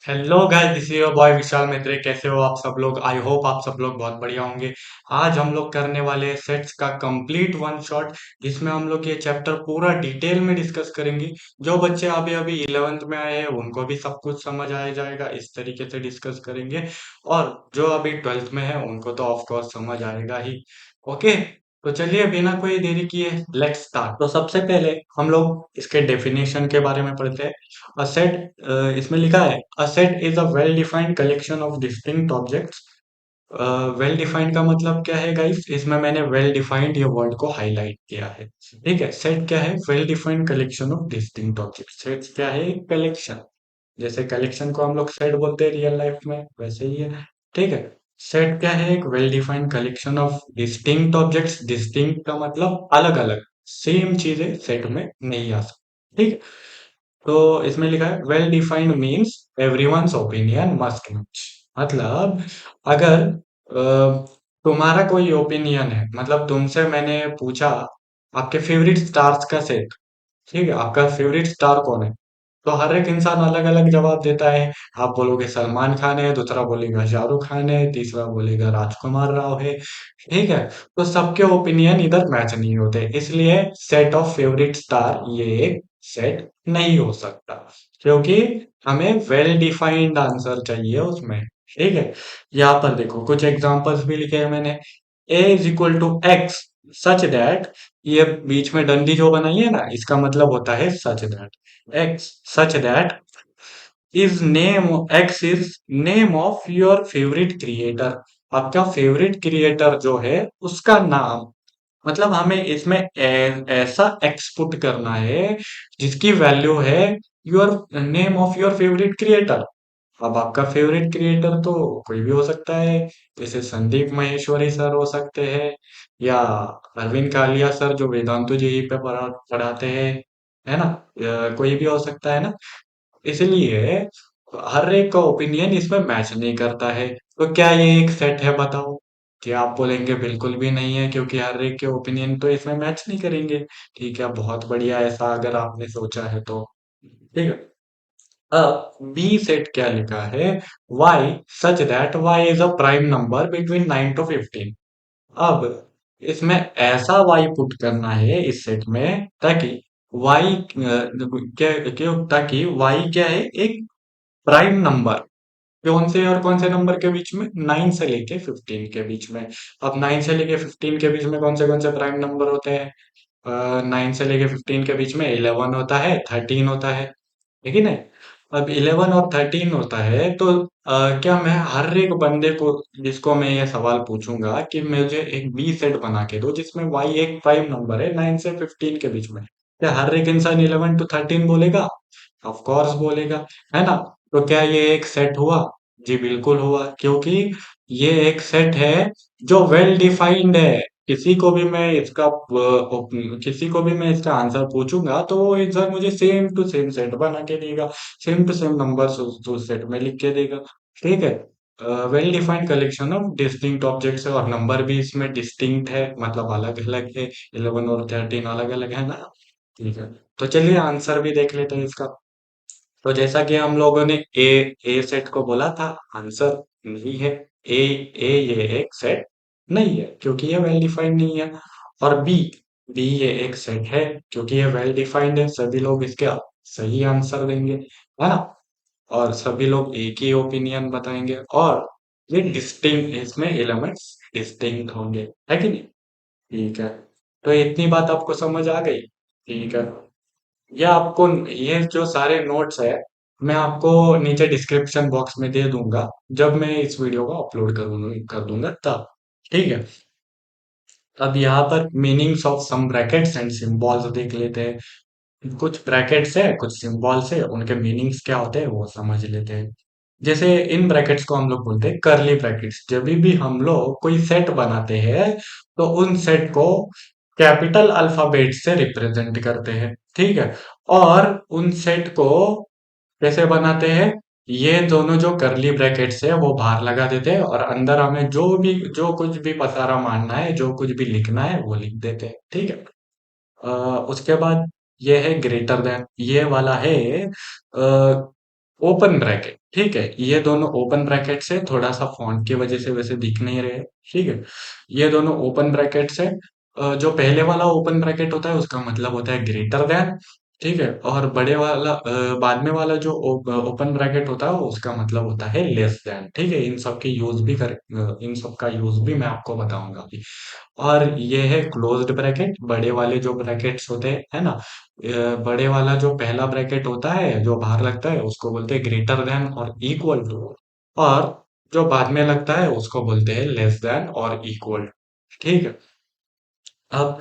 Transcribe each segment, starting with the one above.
Hello guys, this is your boy Vishal Mitre. कैसे हो आप सब लोग? आई होप आप सब लोग बहुत बढ़िया होंगे। आज हम लोग करने वाले हैं सेट्स का कंप्लीट वन शॉट, जिसमें हम लोग ये चैप्टर पूरा डिटेल में डिस्कस करेंगे। जो बच्चे अभी अभी 11th में आए हैं उनको भी सब कुछ समझ आ जाएगा, इस तरीके से डिस्कस करेंगे। और जो अभी 12th में है उनको तो ऑफ कोर्स समझ आएगा ही। ओके, तो चलिए बिना कोई देरी किए लेट्स स्टार्ट। तो सबसे पहले हम लोग इसके डेफिनेशन के बारे में पढ़ते हैं। A set, इसमें लिखा है a set is a well defined collection of distinct objects। Well defined का मतलब क्या है गाइस? इसमें मैंने वेल डिफाइंड ये वर्ड को हाईलाइट किया है। ठीक है, सेट क्या है? Well defined collection of distinct objects. Set क्या है? कलेक्शन। जैसे कलेक्शन को हम लोग सेट बोलते हैं रियल लाइफ में, वैसे ही है। ठीक है, सेट क्या है? एक well defined collection of distinct objects. Distinct का मतलब अलग अलग, सेम चीजें सेट में नहीं आ सकती। ठीक है, तो इसमें लिखा है well defined means everyone's opinion must match. मतलब अगर तुम्हारा कोई ओपिनियन है, मतलब तुमसे मैंने पूछा आपके फेवरेट स्टार्स का सेट। ठीक है, आपका फेवरेट स्टार कौन है? तो हर एक इंसान अलग अलग जवाब देता है। आप बोलोगे सलमान खान है, दूसरा बोलेगा शाहरुख खान है, तीसरा बोलेगा राजकुमार राव है। ठीक है, तो सबके ओपिनियन इधर मैच नहीं होते, इसलिए सेट ऑफ फेवरेट स्टार ये एक सेट नहीं हो सकता, क्योंकि हमें वेल डिफाइंड आंसर चाहिए उसमें। ठीक है, यहाँ पर देखो कुछ एग्जांपल्स भी लिखे हैं मैंने। A is equal to x such that, ये बीच में डंडी जो बनाई है ना, इसका मतलब होता है such that. X such that is name, x is name of your favourite creator. आपका फेवरेट क्रिएटर जो है उसका नाम, मतलब हमें इसमें ऐसा एक्स पुट करना है जिसकी वैल्यू है your name of your favourite creator. अब आपका फेवरेट क्रिएटर तो कोई भी हो सकता है, जैसे संदीप माहेश्वरी सर हो सकते हैं, या अरविंद कालिया सर जो वेदांतु जी पे पढ़ाते हैं, है ना? कोई भी हो सकता है ना। इसलिए हर एक का ओपिनियन इसमें मैच नहीं करता है। तो क्या ये एक सेट है बताओ? कि आप बोलेंगे बिल्कुल भी नहीं है, क्योंकि हर एक के ओपिनियन तो इसमें मैच नहीं करेंगे। ठीक है, बहुत बढ़िया, ऐसा अगर आपने सोचा है तो। ठीक है, अब बी सेट क्या लिखा है? y such that y is a prime number between 9 to 15। अब इसमें ऐसा y पुट करना है इस सेट में ताकि y क्या क्यों, ताकि y क्या है? एक प्राइम नंबर। कौन से और कौन से नंबर के बीच में? 9 से लेके 15 के बीच में। अब 9 से लेके 15 के बीच में कौन से प्राइम नंबर होते हैं? 9 से लेके 15 के बीच में 11 होता है, 13 होता है। ठीक है, अब 11 और 13 होता है, तो क्या मैं हर एक बंदे को जिसको मैं ये सवाल पूछूंगा कि मुझे एक बी सेट बना के दो जिसमें वाई एक प्राइम नंबर है 9 से 15 के बीच में, क्या हर एक इंसान 11 टू 13 बोलेगा? ऑफ कोर्स बोलेगा, है ना? तो क्या ये एक सेट हुआ? जी बिल्कुल हुआ, क्योंकि ये एक सेट है जो वेल डिफाइंड है। किसी को भी मैं इसका किसी को भी मैं इसका आंसर पूछूंगा तो वो आंसर मुझे सेम टू सेम सेट बना के देगा, सेम टू सेम नंबर उस सेट में लिख के देगा। ठीक है, well defined collection of distinct objects है, और नंबर भी इसमें डिस्टिंक्ट है, मतलब अलग अलग है। 11 और 13 अलग अलग है ना। ठीक है, तो चलिए आंसर भी देख लेते हैं इसका। तो जैसा कि हम लोगों ने ए सेट को बोला था, आंसर नहीं है। ए ए ये एक सेट नहीं है क्योंकि ये वेल डिफाइंड नहीं है। और बी बी ये एक सेट है क्योंकि ये वेल डिफाइंड है। सभी लोग इसके सही आंसर देंगे, है ना? और सभी लोग एक ही ओपिनियन बताएंगे, और ये डिस्टिंक्ट, इसमें एलिमेंट्स डिस्टिंक्ट होंगे, है कि नहीं? ठीक है, तो इतनी बात आपको समझ आ गई? ठीक है, ये आपको, ये जो सारे नोट्स है मैं आपको नीचे डिस्क्रिप्शन बॉक्स में दे दूंगा, जब मैं इस वीडियो को अपलोड कर दूंगा तब। ठीक है, अब यहाँ पर meanings of some brackets and symbols देख लेते हैं। कुछ ब्रैकेट्स है, कुछ सिंबल्स है, उनके मीनिंग्स क्या होते हैं वो समझ लेते हैं। जैसे इन ब्रैकेट्स को हम लोग बोलते हैं करली ब्रैकेट्स। जब भी हम लोग कोई सेट बनाते हैं तो उन सेट को कैपिटल अल्फाबेट से रिप्रेजेंट करते हैं। ठीक है, और उन सेट को कैसे बनाते हैं? ये दोनों जो करली ब्रैकेट्स है वो बाहर लगा देते हैं, और अंदर हमें जो कुछ भी पसारा मानना है, जो कुछ भी लिखना है वो लिख देते हैं। ठीक है, उसके बाद ये है ग्रेटर देन, ये वाला है ओपन ब्रैकेट। ठीक है, ये दोनों ओपन ब्रैकेट्स है, थोड़ा सा फॉन्ट की वजह से वैसे दिख नहीं रहे। ठीक है, ये दोनों ओपन ब्रैकेट्स है। जो पहले वाला ओपन ब्रैकेट होता है उसका मतलब होता है ग्रेटर देन। ठीक है, और बड़े वाला बाद में वाला जो ओपन ब्रैकेट होता है उसका मतलब होता है लेस देन। ठीक है, इन सब के यूज भी इन सब का यूज भी मैं आपको बताऊंगा अभी। और ये है क्लोज्ड ब्रैकेट, बड़े वाले जो ब्रैकेट्स होते हैं, है ना। बड़े वाला जो पहला ब्रैकेट होता है जो बाहर लगता है उसको बोलते हैं ग्रेटर देन और इक्वल टू। और जो बाद में लगता है उसको बोलते हैं लेस देन और इक्वल। ठीक है। अब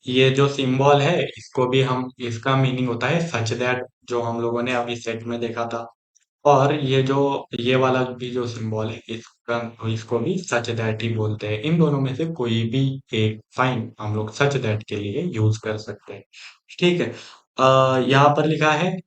ये जो सिंबल है इसको भी हम, इसका मीनिंग होता है सच दैट, जो हम लोगों ने अभी सेट में देखा था। और ये वाला भी जो सिंबल है इसका, इसको भी सच दैट ही बोलते हैं। इन दोनों में से कोई भी एक फाइन हम लोग सच दैट के लिए यूज कर सकते हैं। ठीक है। यहाँ पर लिखा है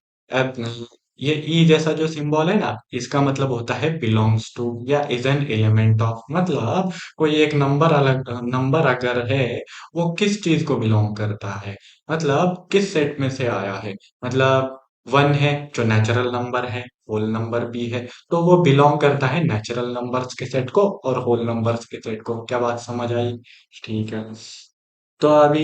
ये ई जैसा जो सिंबल है ना, इसका मतलब होता है बिलोंग्स टू या इज एन एलिमेंट ऑफ। मतलब कोई एक नंबर, अलग नंबर अगर है, वो किस चीज को बिलोंग करता है, मतलब किस सेट में से आया है। मतलब वन है जो नेचुरल नंबर है, होल नंबर भी है, तो वो बिलोंग करता है नेचुरल नंबर्स के सेट को और होल नंबर्स के सेट को। क्या बात समझ आई? ठीक है। तो अभी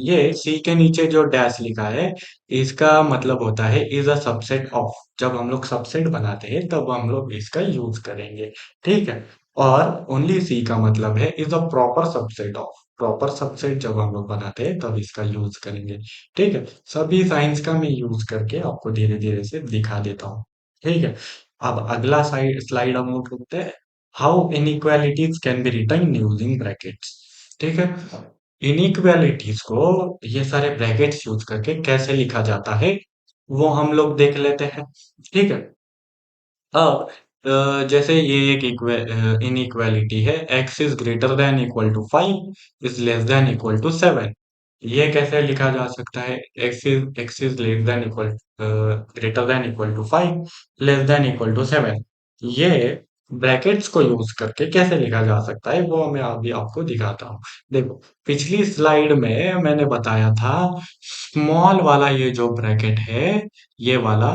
ये सी के नीचे जो डैश लिखा है, इसका मतलब होता है इज अ सबसेट ऑफ। जब हम लोग सबसेट बनाते हैं तब हम लोग इसका यूज करेंगे। ठीक है। और ओनली सी का मतलब है is a proper subset of. Proper subset जब हम लोग बनाते हैं तब इसका यूज करेंगे। ठीक है। सभी साइंस का मैं यूज करके आपको धीरे धीरे से दिखा देता हूँ। ठीक है। अब अगला स्लाइड हम लोग देखते हैं, how inequalities can be written using brackets. ठीक है। इनइक्वालिटीज को ये सारे ब्रैकेट्स यूज करके कैसे लिखा जाता है वो हम लोग देख लेते हैं। ठीक है। अब जैसे ये एक इनइक्वालिटी है, x is greater than equal to 5 is less than equal to 7। ये कैसे लिखा जा सकता है? X is less than equal greater than equal to 5, less than equal to 7। ये ब्रैकेट्स को यूज करके कैसे लिखा जा सकता है वो मैं अभी आपको दिखाता हूँ। देखो, पिछली स्लाइड में मैंने बताया था स्मॉल वाला ये जो ब्रैकेट है, ये वाला,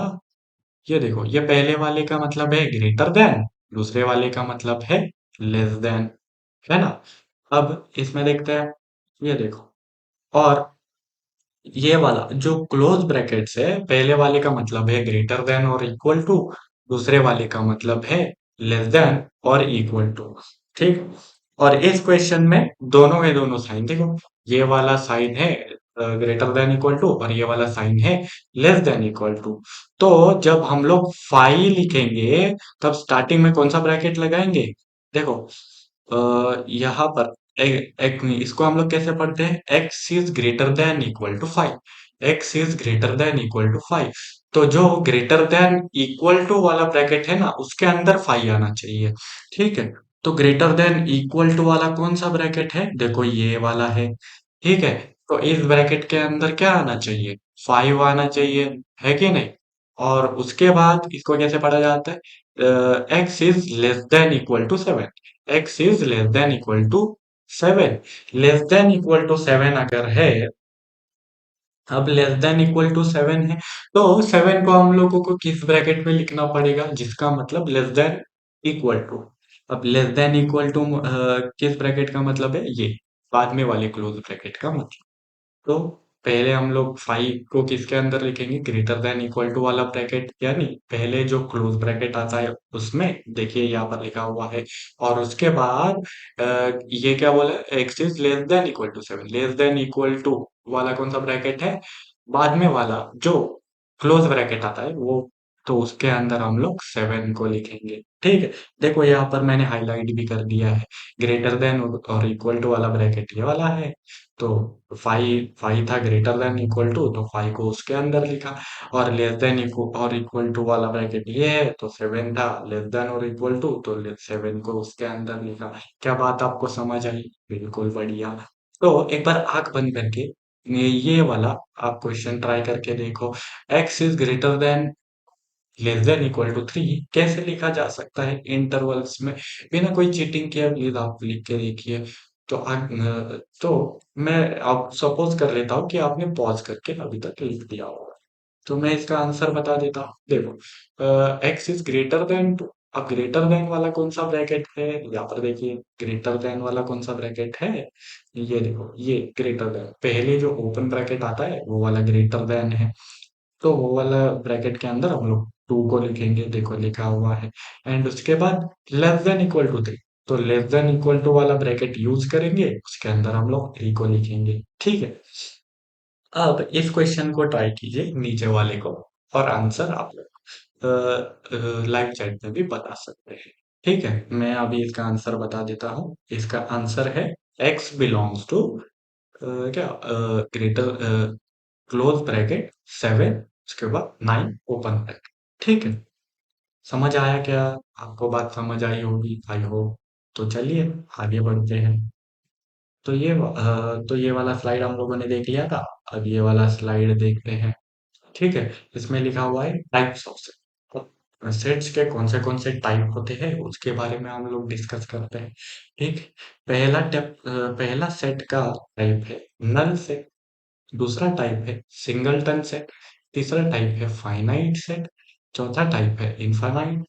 ये देखो, ये पहले वाले का मतलब है ग्रेटर देन, दूसरे वाले का मतलब है लेस देन, है ना। अब इसमें देखते हैं, ये देखो। और ये वाला जो क्लोज ब्रैकेट्स है, पहले वाले का मतलब है ग्रेटर देन और इक्वल टू, दूसरे वाले का मतलब है लेस देन और इक्वल टू। ठीक। और इस क्वेश्चन में दोनों के दोनों साइन देखो, ये वाला साइन है ग्रेटर देन इक्वल टू और ये वाला साइन है लेस देन इक्वल टू। तो जब हम लोग फाई लिखेंगे तब स्टार्टिंग में कौन सा ब्रैकेट लगाएंगे? देखो, यहाँ पर इसको हम लोग कैसे पढ़ते हैं, x is greater than equal to 5। X is greater than equal to 5। तो जो ग्रेटर देन इक्वल टू वाला ब्रैकेट है ना उसके अंदर 5 आना चाहिए। ठीक है। तो ग्रेटर देन इक्वल टू वाला कौन सा ब्रैकेट है? देखो, ये वाला है। ठीक है। तो इस ब्रैकेट के अंदर क्या आना चाहिए? 5 आना चाहिए, है कि नहीं। और उसके बाद इसको कैसे पढ़ा जाता है? X is less than equal to 7। X is less than equal to 7। Less than equal to 7 अगर है, अब लेस देन इक्वल टू 7 है, तो 7 को हम लोगों को किस ब्रैकेट में लिखना पड़ेगा जिसका मतलब लेस देन इक्वल टू। अब लेस देन इक्वल टू किस ब्रैकेट का मतलब है? ये बाद में वाले क्लोज ब्रैकेट का मतलब। तो पहले हम लोग 5 को किसके अंदर लिखेंगे? ग्रेटर देन इक्वल टू वाला ब्रैकेट, यानी पहले जो क्लोज ब्रैकेट आता है उसमें, देखिए यहाँ पर लिखा हुआ है। और उसके बाद ये क्या बोला, x is less than equal to 7। Less than equal to वाला कौन सा ब्रैकेट है? बाद में वाला जो क्लोज ब्रैकेट आता है वो। तो उसके अंदर हम लोग 7 को लिखेंगे। ठीक है। देखो, यहाँ पर मैंने हाईलाइट भी कर दिया है, ग्रेटर देन और इक्वल टू वाला ब्रैकेट ये वाला है। तो 5 था ग्रेटर देन इक्वल टू, तो 5 को उसके अंदर लिखा। और लेस देन और इक्वल टू वाला ब्रैकेट ये है, तो 7 था लेस देन और इक्वल टू, तो 7 को उसके अंदर लिखा। क्या बात आपको समझ आई? बिल्कुल बढ़िया। तो एक बार आंख बंद करके ये वाला आप क्वेश्चन ट्राई करके देखो, x is greater than less than equal to 3 कैसे लिखा जा सकता है इंटरवल्स में, बिना कोई चीटिंग किए। प्लीज आप लिख के देखिए। तो तो मैं अब सपोज कर लेता हूँ कि आपने पॉज करके अभी तक लिख दिया होगा। तो मैं इसका आंसर बता देता हूँ। देखो, x is greater than two. अब ग्रेटर देन वाला कौन सा ब्रैकेट है? यहाँ पर देखिए, ग्रेटर देन वाला कौन सा ब्रैकेट है? ये देखो, ये ग्रेटर देन, पहले जो ओपन ब्रैकेट आता है वो वाला ग्रेटर देन है। तो वो वाला ब्रैकेट के अंदर हम लोग टू को लिखेंगे, देखो लिखा हुआ है। एंड उसके बाद less than equal to three, तो लेस देन इक्वल टू वाला ब्रैकेट यूज करेंगे, उसके अंदर हम लोग थ्री को लिखेंगे। ठीक है, अब इस क्वेश्चन को ट्राई कीजिए नीचे वाले को, और आंसर आप लोग लाइव चैट में भी बता सकते हैं। ठीक है, मैं अभी इसका आंसर बता देता हूँ। इसका आंसर है x बिलोंग्स टू क्या ग्रेटर क्लोज ब्रैकेट 7, उसके बाद 9 ओपन ब्रैकेट। ठीक है, समझ आया क्या? आपको बात समझ आई होगी, आई होप। तो चलिए आगे बढ़ते हैं। तो ये वाला स्लाइड हम लोगों ने देख लिया था। अब ये वाला स्लाइड देखते हैं। ठीक है, इसमें लिखा हुआ है टाइप्स ऑफ सेट। सेट्स के कौन से टाइप होते हैं उसके बारे में हम लोग डिस्कस करते हैं। ठीक, पहला सेट का टाइप है नल सेट। दूसरा टाइप है सिंगलटन सेट। तीसरा टाइप है फाइनाइट सेट। चौथा टाइप है इनफाइनाइट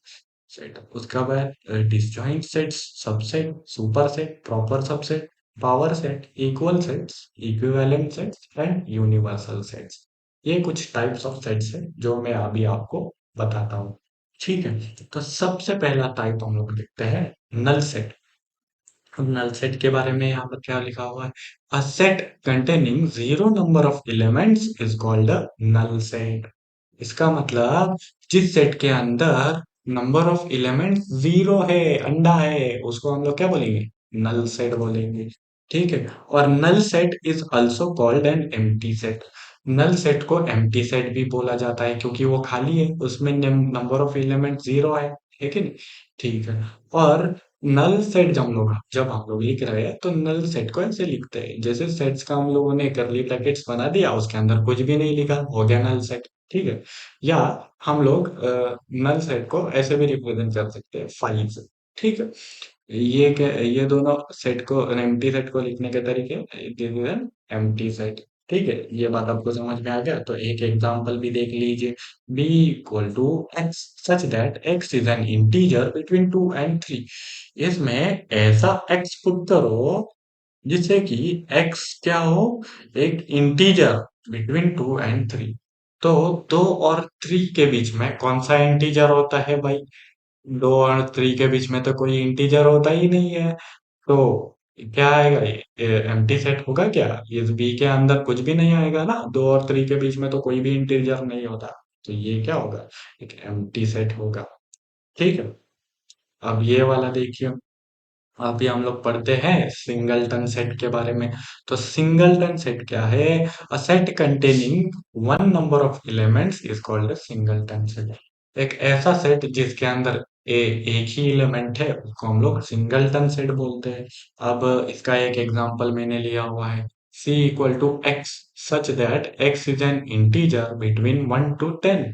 सेट। उसका बाद disjoint sets, subset, super set, proper subset, power set, equal sets, equivalent sets and universal sets. ये कुछ टाइप्स ऑफ सेट्स हैं जो मैं अभी आपको बताता हूँ। ठीक है, तो सबसे पहला टाइप हम लोग देखते हैं नल सेट। अब नल सेट के बारे में यहाँ पर क्या लिखा हुआ है? A set containing zero number of elements is called a null set. इसका मतलब जिस सेट के अंदर नंबर ऑफ एलिमेंट्स जीरो है, अंडा है, उसको हम लोग क्या बोलेंगे? नल सेट बोलेंगे। ठीक है, और null set is also called an empty set. Null set को एम्प्टी सेट भी बोला जाता है क्योंकि वो खाली है, उसमें नंबर ऑफ एलिमेंट जीरो है कि नहीं? ठीक है, और नल सेट जब हम लोग लिख रहे हैं तो नल सेट को ऐसे लिखते हैं जैसे सेट्स का हम लोगों ने करली ब्रैकेट्स बना दिया, उसके अंदर कुछ भी नहीं लिखा, हो गया नल सेट। ठीक है, या हम लोग नल सेट को ऐसे भी रिप्रेजेंट कर सकते हैं फाइव से। ठीक है, ये दोनों सेट को, एम्प्टी सेट को लिखने के तरीके, this is an empty set. ठीक है, ये बात आपको समझ में आ गया? तो एक एग्जांपल भी देख लीजिए। b equal to x such that x is an integer between 2 and 3। इसमें ऐसा x पुट करो जिससे कि x क्या हो, एक इंटीजर बिटवीन 2 एंड 3। तो 2 और 3 के बीच में कौन सा इंटीजर होता है भाई? 2 और 3 के बीच में तो कोई इंटीजर होता ही नहीं है। तो क्या आएगा? ये एम्प्टी सेट होगा क्या? ये बी के अंदर कुछ भी नहीं आएगा ना, 2 और 3 के बीच में तो कोई भी इंटीजर नहीं होता। तो ये क्या होगा? एक एम्प्टी सेट होगा। ठीक है, अब ये वाला देखिए। अभी हम लोग पढ़ते हैं सिंगलटन सेट के बारे में। तो सिंगलटन सेट क्या है? A set containing one number of elements is called a singleton set. एक ऐसा सेट जिसके अंदर एक ही एलिमेंट है उसको हम लोग सिंगलटन सेट बोलते हैं। अब इसका एक एग्जांपल मैंने लिया हुआ है। c equal to x such that x is an integer between 1 to 10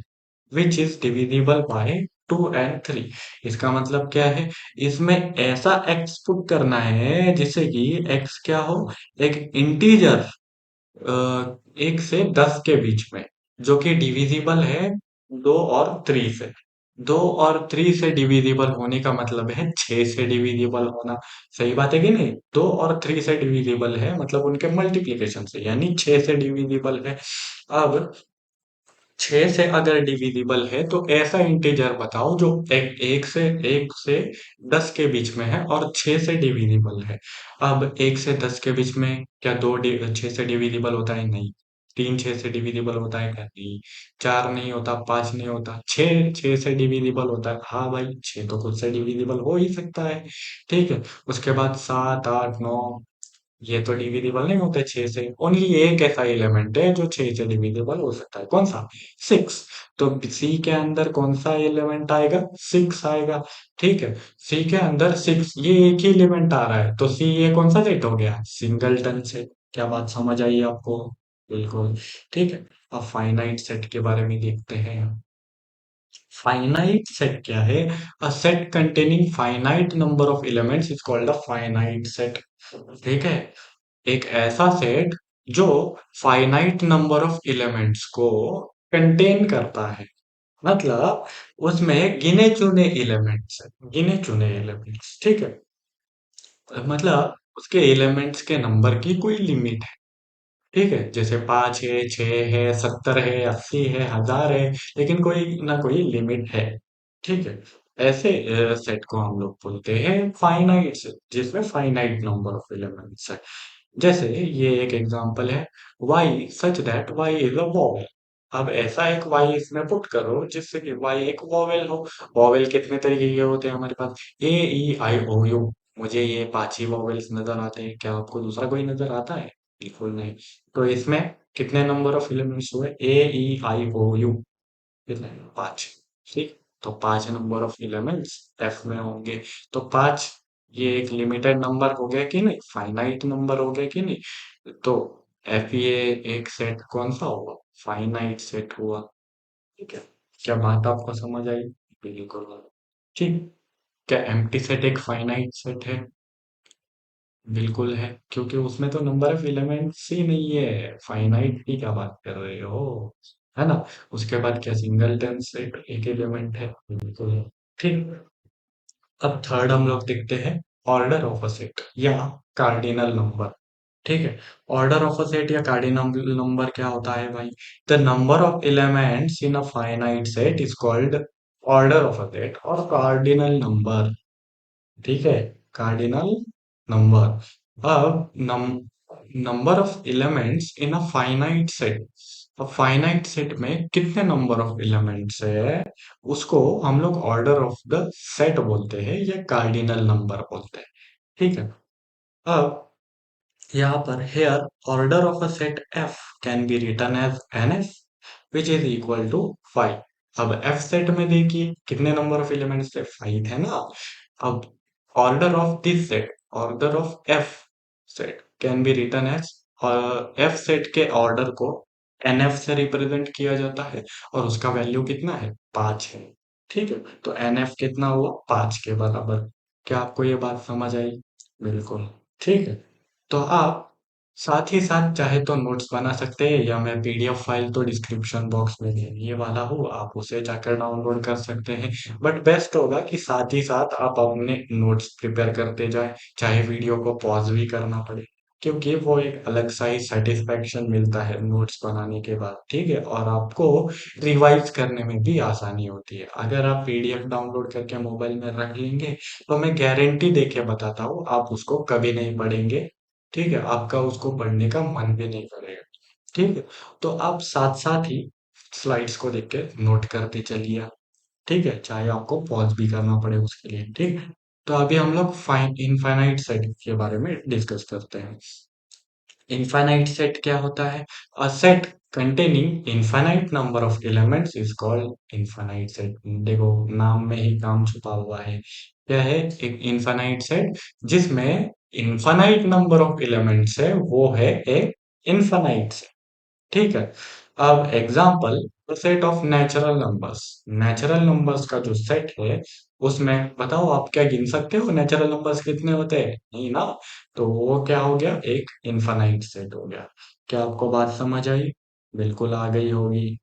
which is divisible by 2 and 3। इसका मतलब क्या है? इसमें ऐसा x पुट करना है जिससे कि x क्या हो, एक इंटीजर, 1 से 10 के बीच में, जो कि डिविजिबल है 2 और 3 से। 2 और 3 से डिविजिबल होने का मतलब है 6 से डिविजिबल होना। सही बात है कि नहीं? 2 और 3 से डिविजिबल है मतलब उनके मल्टीप्लीकेशन से, यानी 6 से डिविजिबल है। अब 6 से अगर डिविजिबल है तो ऐसा इंटीजर बताओ जो एक से 10 के बीच में है और 6 से डिविजिबल है। अब 1 से 10 के बीच में क्या 6 से डिविजिबल होता है? नहीं। 3 6 से डिविजिबल होता है क्या? नहीं। 4 नहीं होता, 5 नहीं होता, 6 6 से डिविजिबल होता है। हाँ भाई, 6 तो खुद से डिविजिबल हो ही सकता है। ठीक है, उसके बाद 7 8 9, ये तो डिविजिबल नहीं होते 6 से। ओनली एक ऐसा एलिमेंट है जो 6 से डिविजिबल हो सकता है, कौन सा? 6। तो सी के अंदर कौन सा एलिमेंट आएगा? 6 आएगा। ठीक है, सी के अंदर 6, ये एक ही एलिमेंट आ रहा है तो सी ये कौन सा सेट हो गया? Singleton set. क्या बात समझ आई आपको? बिल्कुल। ठीक है, अब फाइनाइट सेट के बारे में देखते हैं। फाइनाइट सेट क्या है? A set containing finite number of elements is called a finite set. ठीक है, एक ऐसा सेट जो फाइनाइट नंबर ऑफ एलिमेंट्स को कंटेन करता है। मतलब उसमें गिने चुने एलिमेंट्स है, गिने चुने एलिमेंट्स, ठीक है। मतलब उसके एलिमेंट्स के नंबर की कोई लिमिट है, ठीक है। जैसे 5 है, 6 है, 70 है, 80 है, 1000 है, लेकिन कोई ना कोई लिमिट है, ठीक है। ऐसे सेट को हम लोग बोलते हैं फाइनाइट सेट, जिसमें फाइनाइट नंबर ऑफ एलिमेंट्स है। जैसे ये एक एग्जांपल है, y such that y is a vowel. अब ऐसा एक y इसमें पुट करो जिससे कि y एक वॉवेल हो। वॉवेल कितने तरीके के होते हैं हमारे पास? ए, ई, आई, ओ, यू। मुझे ये 5 ही वॉवेल्स नजर आते हैं, क्या आपको दूसरा कोई नजर आता है? बिल्कुल नहीं। तो इसमें कितने नंबर ऑफ एलिमेंट्स हुए? ए, ई, आई, ओ, यू। कितने? 5। ठीक। तो 5 नंबर ऑफ एलिमेंट्स एफ में होंगे। तो 5, ये एक लिमिटेड नंबर हो गया कि नहीं, फाइनाइट नंबर हो गया कि नहीं? तो एफ, ये एक सेट कौन सा हुआ? फाइनाइट सेट हुआ। ठीक है। क्या बात आपको समझ आई? बिल्कुल। ठीक। क्या एम्प्टी सेट एक फाइनाइट सेट है? बिल्कुल है, क्योंकि उसमें तो नंबर ऑफ एलिमेंट्स ही नहीं है, फाइनाइट की क्या बात कर रहे हो, है ना? उसके बाद क्या सिंगलटन सेट एक एलिमेंट है? बिल्कुल है। ठीक। अब थर्ड हम लोग देखते हैं ऑर्डर ऑफ अ सेट या कार्डिनल नंबर। ठीक है। ऑर्डर ऑफ अ सेट या कार्डिनल नंबर क्या होता है भाई? The number of elements in a finite set is called order of a set और कार्डिनल नंबर। ठीक है। Cardinal number. अब number of elements in a finite set. अब फाइनाइट सेट में कितने नंबर ऑफ एलिमेंट्स है, उसको हम लोग ऑर्डर ऑफ द सेट बोलते हैं या कार्डिनल नंबर बोलते हैं। ठीक है। अब यहाँ पर here order of a set F can be written as n F which is equal to 5। अब एफ सेट में देखिए कितने नंबर ऑफ एलिमेंट्स थे, 5 है ना। अब order of this set, order of F set can be written as, F set के ऑर्डर को एन एफ से रिप्रेजेंट किया जाता है और उसका वैल्यू कितना है? 5 है। ठीक है। तो एन एफ कितना हुआ? 5 के बराबर। क्या आपको ये बात समझ आई? बिल्कुल। ठीक है। तो आप साथ ही साथ चाहे तो नोट्स बना सकते हैं, या मैं पीडीएफ फाइल तो डिस्क्रिप्शन बॉक्स में देने वाला हूँ, आप उसे जाकर डाउनलोड कर सकते हैं। बट बेस्ट होगा कि साथ ही साथ आप अपने नोट्स प्रिपेयर करते जाएं, चाहे वीडियो को पॉज भी करना पड़े, क्योंकि वो एक अलग सा ही सेटिस्फेक्शन मिलता है नोट्स बनाने के बाद। ठीक है। और आपको रिवाइज करने में भी आसानी होती है। अगर आप पीडीएफ डाउनलोड करके मोबाइल में रख लेंगे, तो मैं गारंटी देके बताता हूँ आप उसको कभी नहीं पढ़ेंगे। ठीक है। आपका उसको पढ़ने का मन भी नहीं करेगा। ठीक है। तो आप साथ साथ ही स्लाइड्स को देख के नोट करते चलिए। ठीक है। चाहे आपको पॉज भी करना पड़े उसके लिए। ठीक है। तो अभी हम लोग फाइन इनफाइनाइट सेट के बारे में डिस्कस करते हैं। इनफाइनाइट सेट क्या होता है? A set containing infinite number of elements is called infinite set। देखो, नाम में ही काम छुपा हुआ है। क्या है? एक इनफाइनाइट सेट जिसमें इनफाइनाइट नंबर ऑफ एलिमेंट्स है, वो है एक इनफाइनाइट सेट। ठीक है। अब example, set of natural numbers. Natural numbers का जो सेट है, उसमें बताओ आप क्या गिन सकते हो नेचुरल नंबर्स कितने होते हैं? नहीं ना। तो वो क्या हो गया? एक इनफाइनाइट सेट हो गया। क्या आपको बात समझ आई? बिल्कुल आ गई होगी।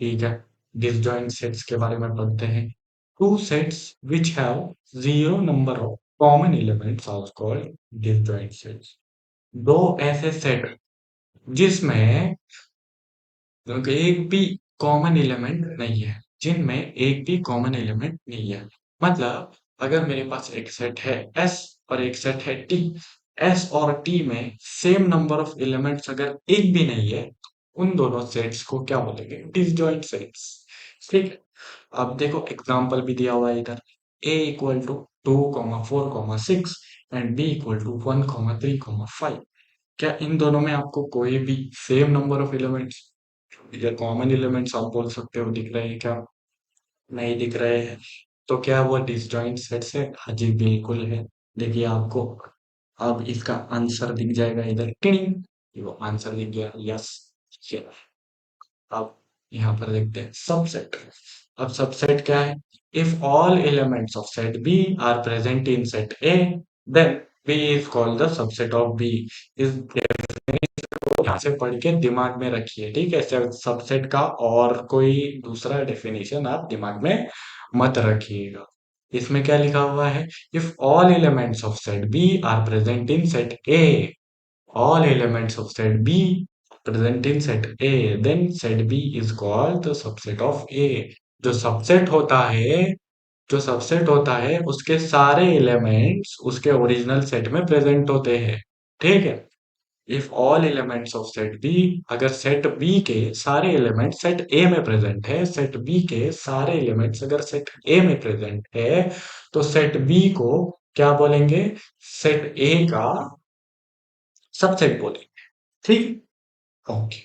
ठीक है। डिसजॉइंट सेट्स के बारे में पढ़ते हैं। Two sets which have zero number of common elements are called disjoint sets. दो ऐसे सेट जिसमें क्योंकि एक भी कॉमन एलिमेंट नहीं है, जिनमें एक भी कॉमन एलिमेंट नहीं है। मतलब अगर मेरे पास एक सेट है एस और एक सेट है टी, एस और टी में सेम नंबर ऑफ एलिमेंट्स अगर एक भी नहीं है, उन दोनों सेट्स को क्या बोलेंगे? Disjoint sets. ठीक है। अब देखो एग्जांपल भी दिया हुआ है इधर। a equal to 2,4,6 and b equal to 1,3,5। क्या इन दोनों में आपको कोई भी सेम नंबर ऑफ एलिमेंट्स या कॉमन एलिमेंट्स आप बोल सकते हो दिख रहे हैं क्या? नहीं दिख रहे हैं। तो क्या वो डिसजॉइंट सेट्स है? हाँ जी, बिल्कुल है। देखिए आपको अब इसका आंसर दिख जाएगा इधर, टिंग। ये वो आंसर दिख गया, यस। अब यहाँ पर देखते हैं सबसेट। अब सबसेट क्या है? If all elements of set B are present in set A, then B is called the subset of B. इस यहाँ से पढ़ के दिमाग में रखिए, ठीक है। सबसेट का और कोई दूसरा डेफिनेशन आप दिमाग में मत रखिएगा। इसमें क्या लिखा हुआ है, if all elements of set B are present in set A, all elements of set B present in set A, then set B is called the subset of A। जो सबसेट होता है, जो सबसेट होता है उसके सारे elements उसके original set में प्रेजेंट होते हैं, ठीक है। If all elements of set B, अगर सेट बी के सारे एलिमेंट्स सेट ए में प्रेजेंट है, सेट बी के सारे एलिमेंट्स अगर सेट ए में प्रेजेंट है, तो सेट बी को क्या बोलेंगे, सेट ए का सबसेट बोलेंगे, ठीक। ओके।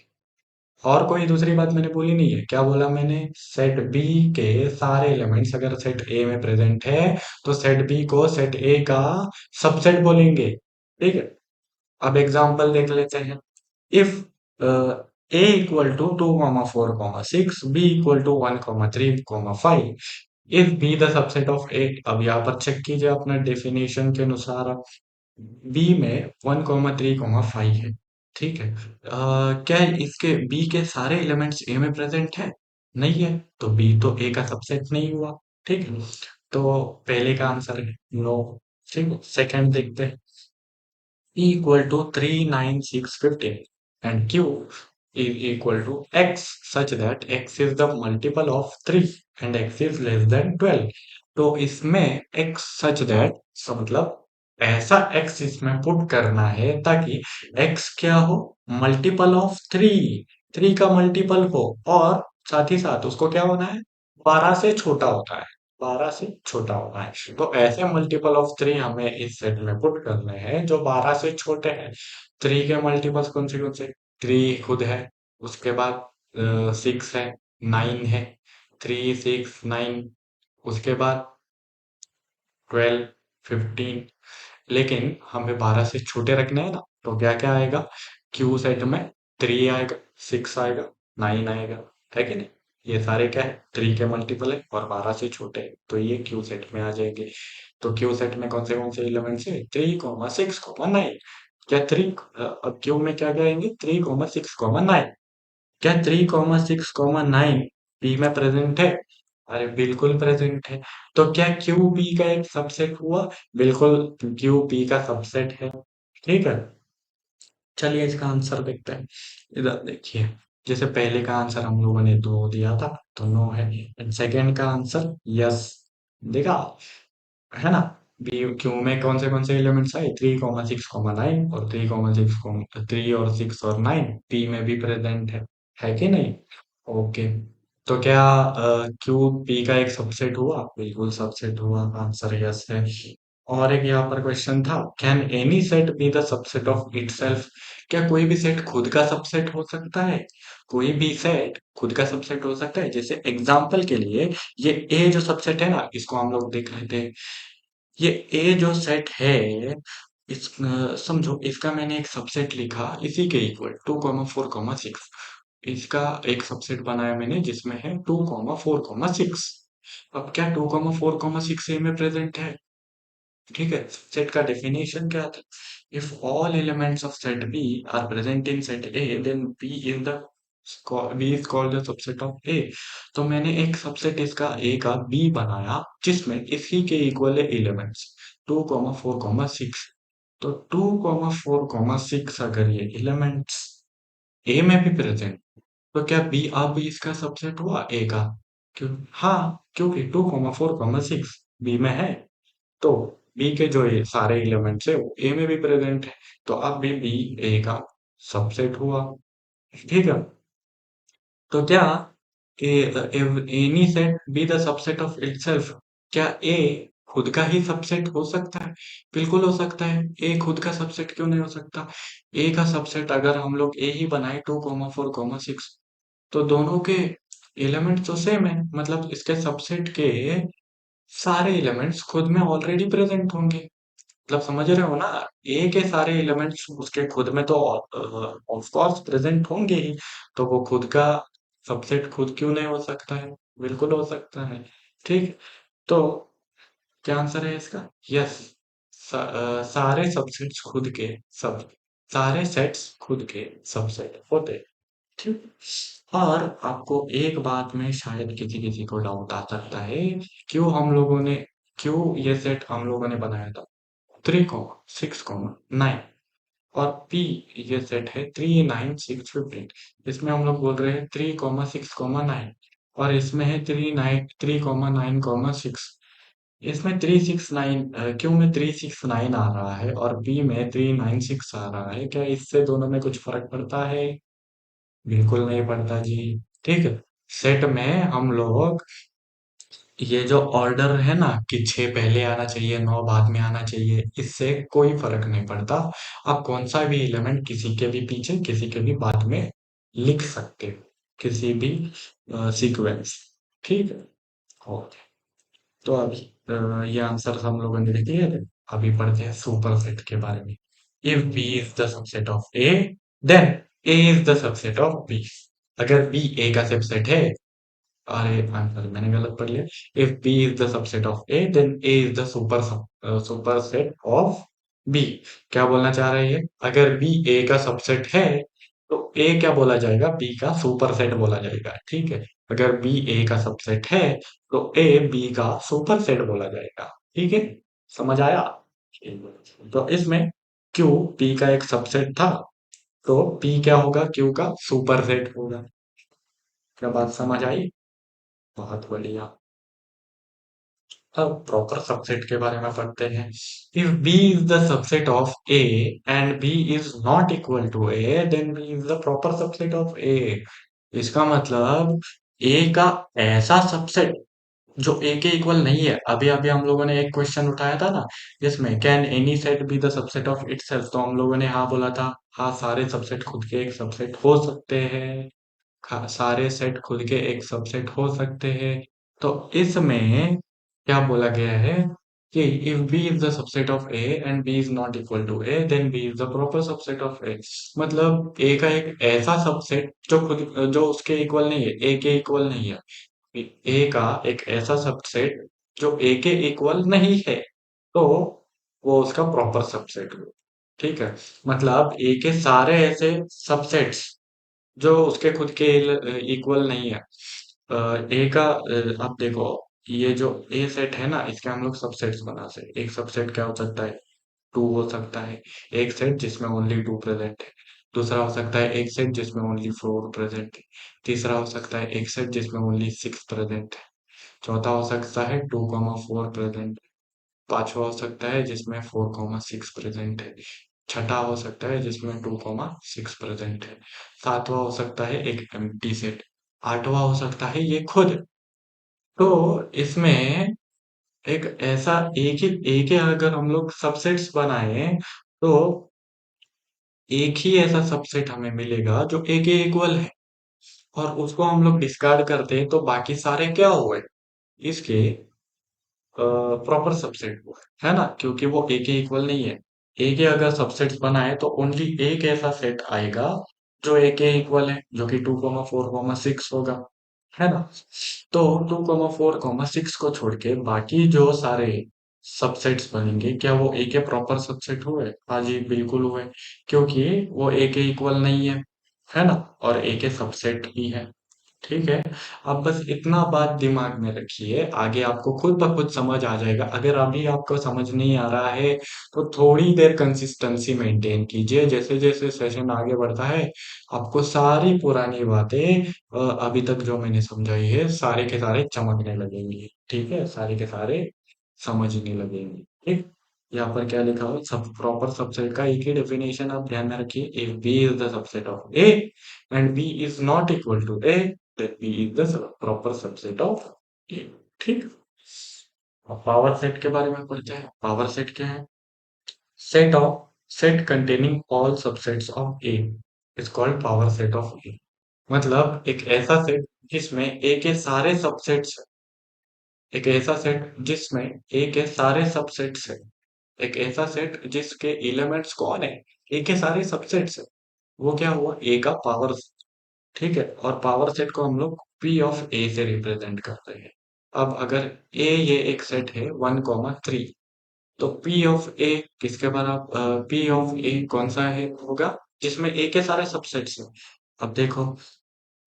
और कोई दूसरी बात मैंने बोली नहीं है, क्या बोला मैंने, सेट बी के सारे एलिमेंट्स अगर सेट ए में प्रेजेंट है, तो सेट बी को सेट ए का सबसेट बोलेंगे, ठीक है। अब एग्जांपल देख लेते हैं। If A equal to 2,4,6, B equal to 1,3,5, if B the subset of A. अब यहाँ पर चेक कीजिए अपना डेफिनेशन के अनुसार, बी में 1,3,5 है, ठीक है। क्या इसके बी के सारे एलिमेंट्स ए में प्रेजेंट है, नहीं है, तो बी तो ए का सबसेट नहीं हुआ, ठीक है। तो पहले का आंसर है नो, ठीक है। सेकंड देखते हैं, E equal to 3, 9, 6, 15 and Q is equal to X such that X is the multiple of 3 and X is less than 12। तो इसमें X such that मतलब ऐसा X इसमें पुट करना है ताकि X क्या हो, मल्टीपल ऑफ 3, 3 का मल्टीपल हो, और साथ ही साथ उसको क्या होना है, 12 से छोटा होता है, 12 से छोटा होना है। तो ऐसे मल्टीपल ऑफ 3 हमें इस सेट में पुट करने हैं जो 12 से छोटे हैं। 3 के मल्टीपल्स कौन से, 3 खुद है, उसके बाद 6 है, 9 है, 3, 6, 9, उसके बाद 12, 15। लेकिन हमें 12 से छोटे रखने हैं ना, तो क्या क्या आएगा, क्यू सेट में 3 आएगा, 6 आएगा, 9 आएगा, है कि नहीं। ये सारे क्या है, 3 के मल्टीपल है और 12 से छोटे हैं, तो ये क्यू सेट में आ जाएंगे। तो क्यू सेट में कौन से एलिमेंट्स है, 3, 6, 9। क्या थ्री, अब क्यू में क्या क्या आएंगे, 3, 6, 9। क्या 3, 6, 9 बी में प्रेजेंट है, अरे बिल्कुल प्रेजेंट है। तो क्या क्यू बी का एक सबसेट हुआ, बिल्कुल क्यू बी का सबसेट है, ठीक है। चलिए इसका आंसर देखते हैं। इधर देखिए, जैसे पहले का आंसर हम लोगों ने दो दिया था, तो नो है, एंड सेकेंड का आंसर यस, देखा है ना। बी क्यू में कौन से एलिमेंट्स आए, 3, 6, 9 और 3, 6, 3 और 6 और 9 बी में भी प्रेजेंट है कि नहीं। ओके। तो क्या क्यू बी का एक सबसेट हुआ, बिल्कुल सबसेट हुआ, आंसर यस है। और एक यहाँ पर क्वेश्चन था, can any set B the subset of itself. क्या कोई भी सेट खुद का सबसेट हो सकता है, कोई भी सेट खुद का सबसेट हो सकता है। जैसे एग्जांपल के लिए, ये ए जो सबसेट है ना, इसको हम लोग देख लेते हैं। ये ए जो सेट है, समझो इसका मैंने एक सबसेट लिखा इसी के इक्वल 2, 4, 6। इसका एक सबसेट बनाया मैंने जिसमें है 2, 4, 6। अब क्या 2, 4, 6 ए में प्रेजेंट है, ठीक है। सेट का डेफिनेशन क्या था, if all elements of set B are present in set A, then B is the B is called the subset of A. तो मैंने एक सबसेट इसका ए का बी बनाया जिसमें इसी के इक्वल एलिमेंट्स 2, 4, 6। तो 2, 4, 6 अगर ये एलिमेंट्स ए में भी प्रेजेंट, तो क्या बी अब इसका सबसेट हुआ ए का, क्यों, हाँ, क्योंकि 2, 4, 6 बी में है, तो बी के जो ये सारे एलिमेंट्स है वो ए में भी प्रेजेंट है, तो अब भी बी ए का सबसेट हुआ, ठीक है। तो क्या any set B the subset of itself, क्या ए खुद का ही सबसेट हो सकता है, बिल्कुल हो सकता है। ए खुद का सबसेट क्यों नहीं हो सकता, ए का सबसेट अगर हम लोग ए ही बनाए 2, 4, 6, तो दोनों के एलिमेंट्स तो सेम है, मतलब इसके सबसेट के सारे एलिमेंट्स खुद में ऑलरेडी प्रेजेंट होंगे। मतलब समझ रहे हो ना, ए के सारे एलिमेंट्स उसके खुद में तो ऑफ कोर्स प्रेजेंट होंगे ही, तो वो खुद का सबसेट खुद क्यों नहीं हो सकता है, बिल्कुल हो सकता है, ठीक। तो क्या आंसर है इसका, यस। सारे सबसेट्स खुद के सब सारे सेट्स खुद के सबसेट होते हैं। ठीक। और आपको एक बात में शायद किसी किसी को डाउट आ सकता है, क्यों ये सेट हम लोगों ने बनाया था 3,6,9, और पी ये सेट है 3,9,6,15। इसमें हम लोग बोल रहे हैं 3,6,9, और इसमें है 3,9,6। इसमें 369, क्यों में 369 आ रहा है और बी में 396 आ रहा है, क्या इससे दोनों में कुछ फर्क पड़ता है? बिल्कुल नहीं पड़ता जी। ठीक है। सेट में हम लोग ये जो ऑर्डर है ना कि 6 पहले आना चाहिए 9 बाद में आना चाहिए, इससे कोई फर्क नहीं पड़ता। आप कौन सा भी एलिमेंट किसी के भी पीछे किसी के भी बाद में लिख सकते हो, किसी भी सीक्वेंस। ठीक है। ओके। तो अभी ये आंसर हम लोगों ने लिख लिए थे। अभी पढ़ते हैं सुपर सेट के बारे में। If B is the subset of A, then A is the subset of B. अगर बी ए का सबसेट है, अरे आंसर मैंने गलत पढ़ लिया। If B is the subset of A, then A is the superset of B. क्या बोलना चाह रहे हैं? अगर बी ए का सबसेट है तो ए क्या बोला जाएगा? बी का सुपर सेट बोला जाएगा। ठीक है। अगर बी ए का सबसेट है तो ए बी का सुपर सेट बोला जाएगा। ठीक है। समझ आया? तो इसमें क्यू पी का एक सबसेट था, तो पी क्या होगा? क्यू का सुपर सेट होगा। क्या बात समझ आई? बहुत बढ़िया। अब प्रॉपर सबसेट के बारे में पढ़ते हैं। If B is the subset of A and B is not equal to A, then B is the proper subset of A. इसका मतलब ए का ऐसा सबसेट जो ए के इक्वल नहीं है। अभी अभी हम लोगों ने एक क्वेश्चन उठाया था ना, जिसमें can any set B the subset of itself, तो हम लोगों ने हाँ बोला था। हाँ, सारे सबसेट खुद के एक सबसेट हो सकते हैं। सारे सेट खुद के एक सबसेट हो सकते हैं। तो इसमें क्या बोला गया है कि if B is the subset of A and B is not equal to A, then B is the proper subset of A. मतलब ए का एक ऐसा सबसेट जो उसके इक्वल नहीं है, ए के इक्वल नहीं है। ए का एक ऐसा सबसेट जो ए के इक्वल नहीं है, तो वो उसका प्रॉपर सबसेट हो। ठीक है। मतलब ए के सारे ऐसे सबसेट्स जो उसके खुद के इक्वल नहीं है। ए का आप देखो, ये जो ए सेट है ना, इसके हम लोग सबसेट्स बना सकते। एक सबसेट क्या हो सकता है? टू हो सकता है। एक सेट जिसमें ओनली टू प्रेजेंट है। दूसरा हो सकता है एक सेट जिसमें ओनली फोर प्रेजेंट है। तीसरा हो सकता है एक सेट जिसमें ओनली सिक्स प्रेजेंट है। चौथा हो सकता है 2,4 प्रेजेंट। पांचवा हो सकता है जिसमें 4,6 प्रेजेंट है। छठा हो सकता है जिसमें 2,6 प्रेजेंट है। सातवां हो सकता है एक एम्प्टी सेट। आठवां हो सकता है ये खुद। तो इसमें एक ऐसा एक ही अगर हम लोग सबसेट्स बनाए, तो एक ही ऐसा सबसेट हमें मिलेगा जो ए के इक्वल है, और उसको हम लोग डिस्कार्ड करते हैं तो बाकी सारे क्या हुए? इसके प्रॉपर सबसेट हुआ है ना, क्योंकि वो ए के इक्वल नहीं है। ए के अगर सबसेट्स बनाए तो ओनली एक ऐसा सेट आएगा जो ए के इक्वल है, जो कि 2,4,6 होगा। है ना? तो 2,4,6 को छोड़ के बाकी जो सारे सबसेट्स बनेंगे, क्या वो ए के प्रॉपर सबसेट हुए? हाँ जी, बिल्कुल हुए। क्योंकि वो ए के इक्वल नहीं है ना, और ए के सबसेट ही है। ठीक है। आप बस इतना बात दिमाग में रखिए, आगे आपको खुद ब खुद समझ आ जाएगा। अगर अभी आपको समझ नहीं आ रहा है तो थोड़ी देर कंसिस्टेंसी मेंटेन कीजिए। जैसे जैसे सेशन आगे बढ़ता है, आपको सारी पुरानी बातें अभी तक जो मैंने समझाई है, सारे के सारे चमकने लगेंगी। ठीक है, सारे के सारे समझने लगेंगे। ठीक। यहाँ पर क्या लिखा हो, सब प्रॉपर सबसेट का एक ही डेफिनेशन आप ध्यान में रखिए। If B is the subset of A and B is not equal to A, then B is the proper subset of A। ठीक। अब पावर सेट के बारे में पढ़ते हैं। पावर सेट क्या है? Set containing all subsets of A is called power set of A। मतलब एक ऐसा सेट जिसमें A के सारे सबसेट्स, एक ऐसा सेट जिसमें A के सारे सबसेट्स है, एक ऐसा सेट जिसके एलिमेंट्स कौन है? A के सारे सबसेट्स है। वो क्या हुआ? A का पावर। ठीक है। और पावर सेट को हम लोग P ऑफ ए से रिप्रेजेंट करते हैं। अब अगर ए ये एक सेट है 1,3, तो पी ऑफ ए किसके बराबर, पी ऑफ ए कौन सा है होगा जिसमें ए के सारे सबसेट्स हैं। अब देखो,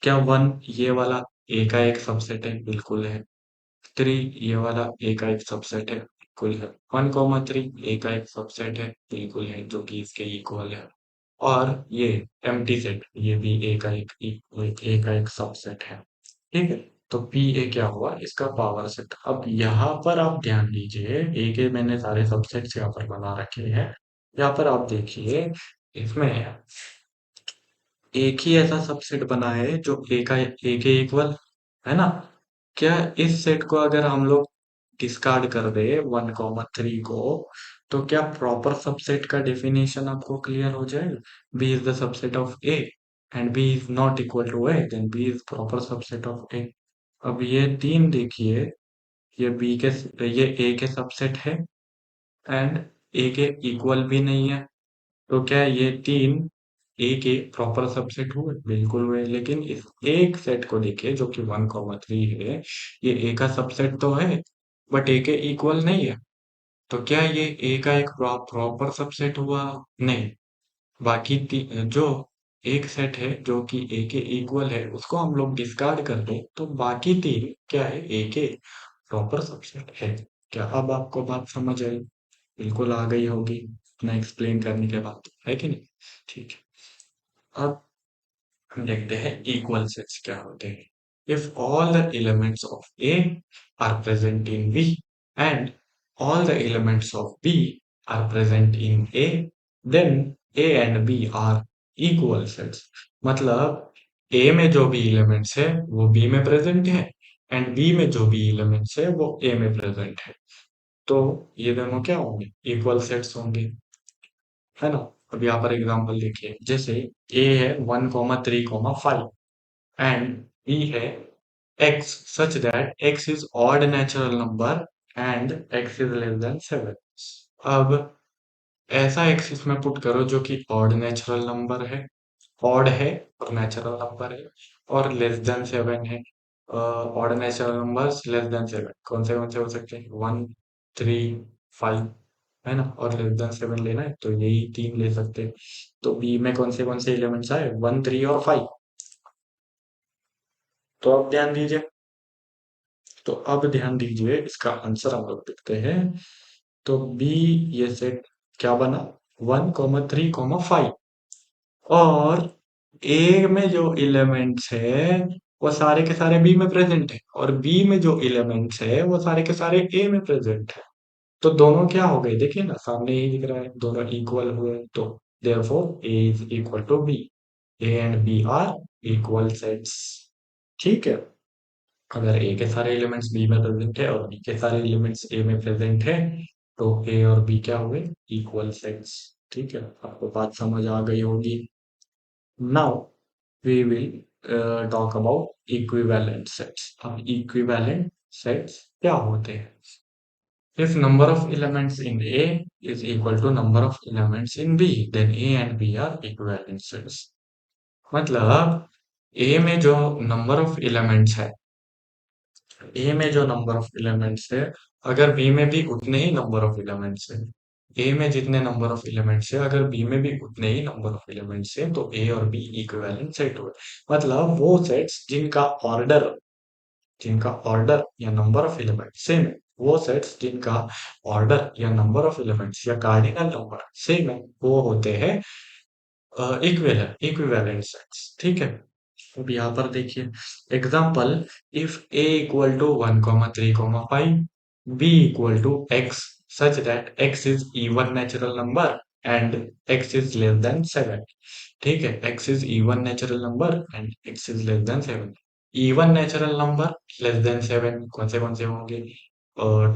क्या वन ये वाला ए का एक सबसेट है? बिल्कुल है। थ्री ये वाला ए का एक सबसेट है? बिल्कुल है। 1,3 ए का एक सबसेट है? बिल्कुल है, जो कि इसके इक्वल है। और ये एम्प्टी सेट, ये भी ए का ए का एक सबसेट है। ठीक है। तो पी ए क्या हुआ? इसका पावर सेट। अब यहाँ पर आप ध्यान दीजिए, ए के मैंने सारे सबसेट्स यहाँ पर बना रखे हैं। यहाँ पर आप देखिए, इसमें एक ही ऐसा सबसेट बना है जो ए के इक्वल है ना। क्या इस सेट को अगर हम लोग डिस्कार्ड कर दे 1,3 को, तो क्या प्रॉपर सबसेट का डेफिनेशन आपको क्लियर हो जाएगा? B is the subset of A and B is not equal to A, then B is proper subset of A. अब ये तीन देखिए, ये बी के ये ए के सबसेट है एंड ए के इक्वल भी नहीं है। तो क्या ये तीन ए के प्रॉपर सबसेट हुए? बिल्कुल हुए। लेकिन इस एक सेट को देखिए जो कि 1,3 है, ये ए का सबसेट तो है बट ए के इक्वल नहीं है। तो क्या ये ए का एक प्रॉपर सबसेट हुआ? नहीं। बाकी जो एक सेट है जो कि ए के इक्वल है, उसको हम लोग डिस्कार्ड कर दें तो बाकी तीन क्या है? ए के प्रॉपर सबसेट है। क्या अब आपको बात समझ आई? बिल्कुल आ गई होगी इतना एक्सप्लेन करने के बाद, है कि नहीं? ठीक है। अब हम देखते हैं इक्वल सेट्स क्या होते हैं। If all the elements of A are present in B and all the elements of B are present in A, then A and B are equal sets. मतलब ए में जो भी एलिमेंट्स है वो B में प्रेजेंट है and B में जो भी एलिमेंट्स है वो ए में प्रेजेंट है। तो ये दोनों क्या होंगे? इक्वल सेट्स होंगे, है ना। अब यहाँ पर एग्जांपल देखिए, जैसे ए है 1,3,5 एंड बी है x such that x is odd natural number and x is less than 7। अब ऐसा x इसमें पुट करो जो कि ऑड नेचुरल नंबर है, ऑड है और नेचुरल नंबर है, और लेस देन 7 है। Odd natural numbers less than 7 कौन से हो सकते हैं? 1, 3, 5, है ना। और लेस देन 7 लेना है तो यही तीन ले सकते हैं। तो बी में कौन से एलिमेंट्स आए? 1, 3 और 5। तो अब ध्यान दीजिए, तो अब ध्यान दीजिए, इसका आंसर हम लोग देखते हैं। तो बी, ये सेट क्या बना? 1,3,5। और ए में जो एलिमेंट्स है वो सारे के सारे बी में प्रेजेंट है, और बी में जो एलिमेंट्स है वो सारे के सारे ए में प्रेजेंट है। तो दोनों क्या हो गए? देखिए ना, सामने ही दिख रहा है, दोनों इक्वल हुए। तो therefore A is equal to B. A and B are equal sets. ठीक है। अगर ए के सारे एलिमेंट्स बी में प्रेजेंट है और बी के सारे एलिमेंट्स ए में प्रेजेंट है, तो ए और बी क्या हुए? Equal sets. ठीक है, आपको बात समझ आ गई होगी। Now we will talk about equivalent sets. अब इक्विवेलेंट सेट्स क्या होते हैं? If number of elements in A is equal to number of elements in B, then A and B are equivalent sets। मतलब A में जो number of elements है, ए में जो नंबर ऑफ एलिमेंट्स है, अगर बी में भी उतने ही नंबर ऑफ एलिमेंट्स है, ए में जितने नंबर ऑफ एलिमेंट्स है अगर बी में भी उतने ही नंबर ऑफ एलिमेंट्स है, तो ए और बी इक्विवेलेंट सेट हुए। मतलब वो सेट्स जिनका ऑर्डर या नंबर ऑफ एलिमेंट सेम है, वो सेट्स जिनका ऑर्डर या नंबर ऑफ एलिमेंट्स या कार्डिनल नंबर सेम है, वो होते हैं इक्विवेलेंट सेट्स। ठीक है। अब यहाँ पर देखिए example, if a equal to 1,3,5, b equal to x such that x is even natural number and x is less than 7। ठीक है, x is even natural number and x is less than 7। even natural number less than 7 कौन से होंगे?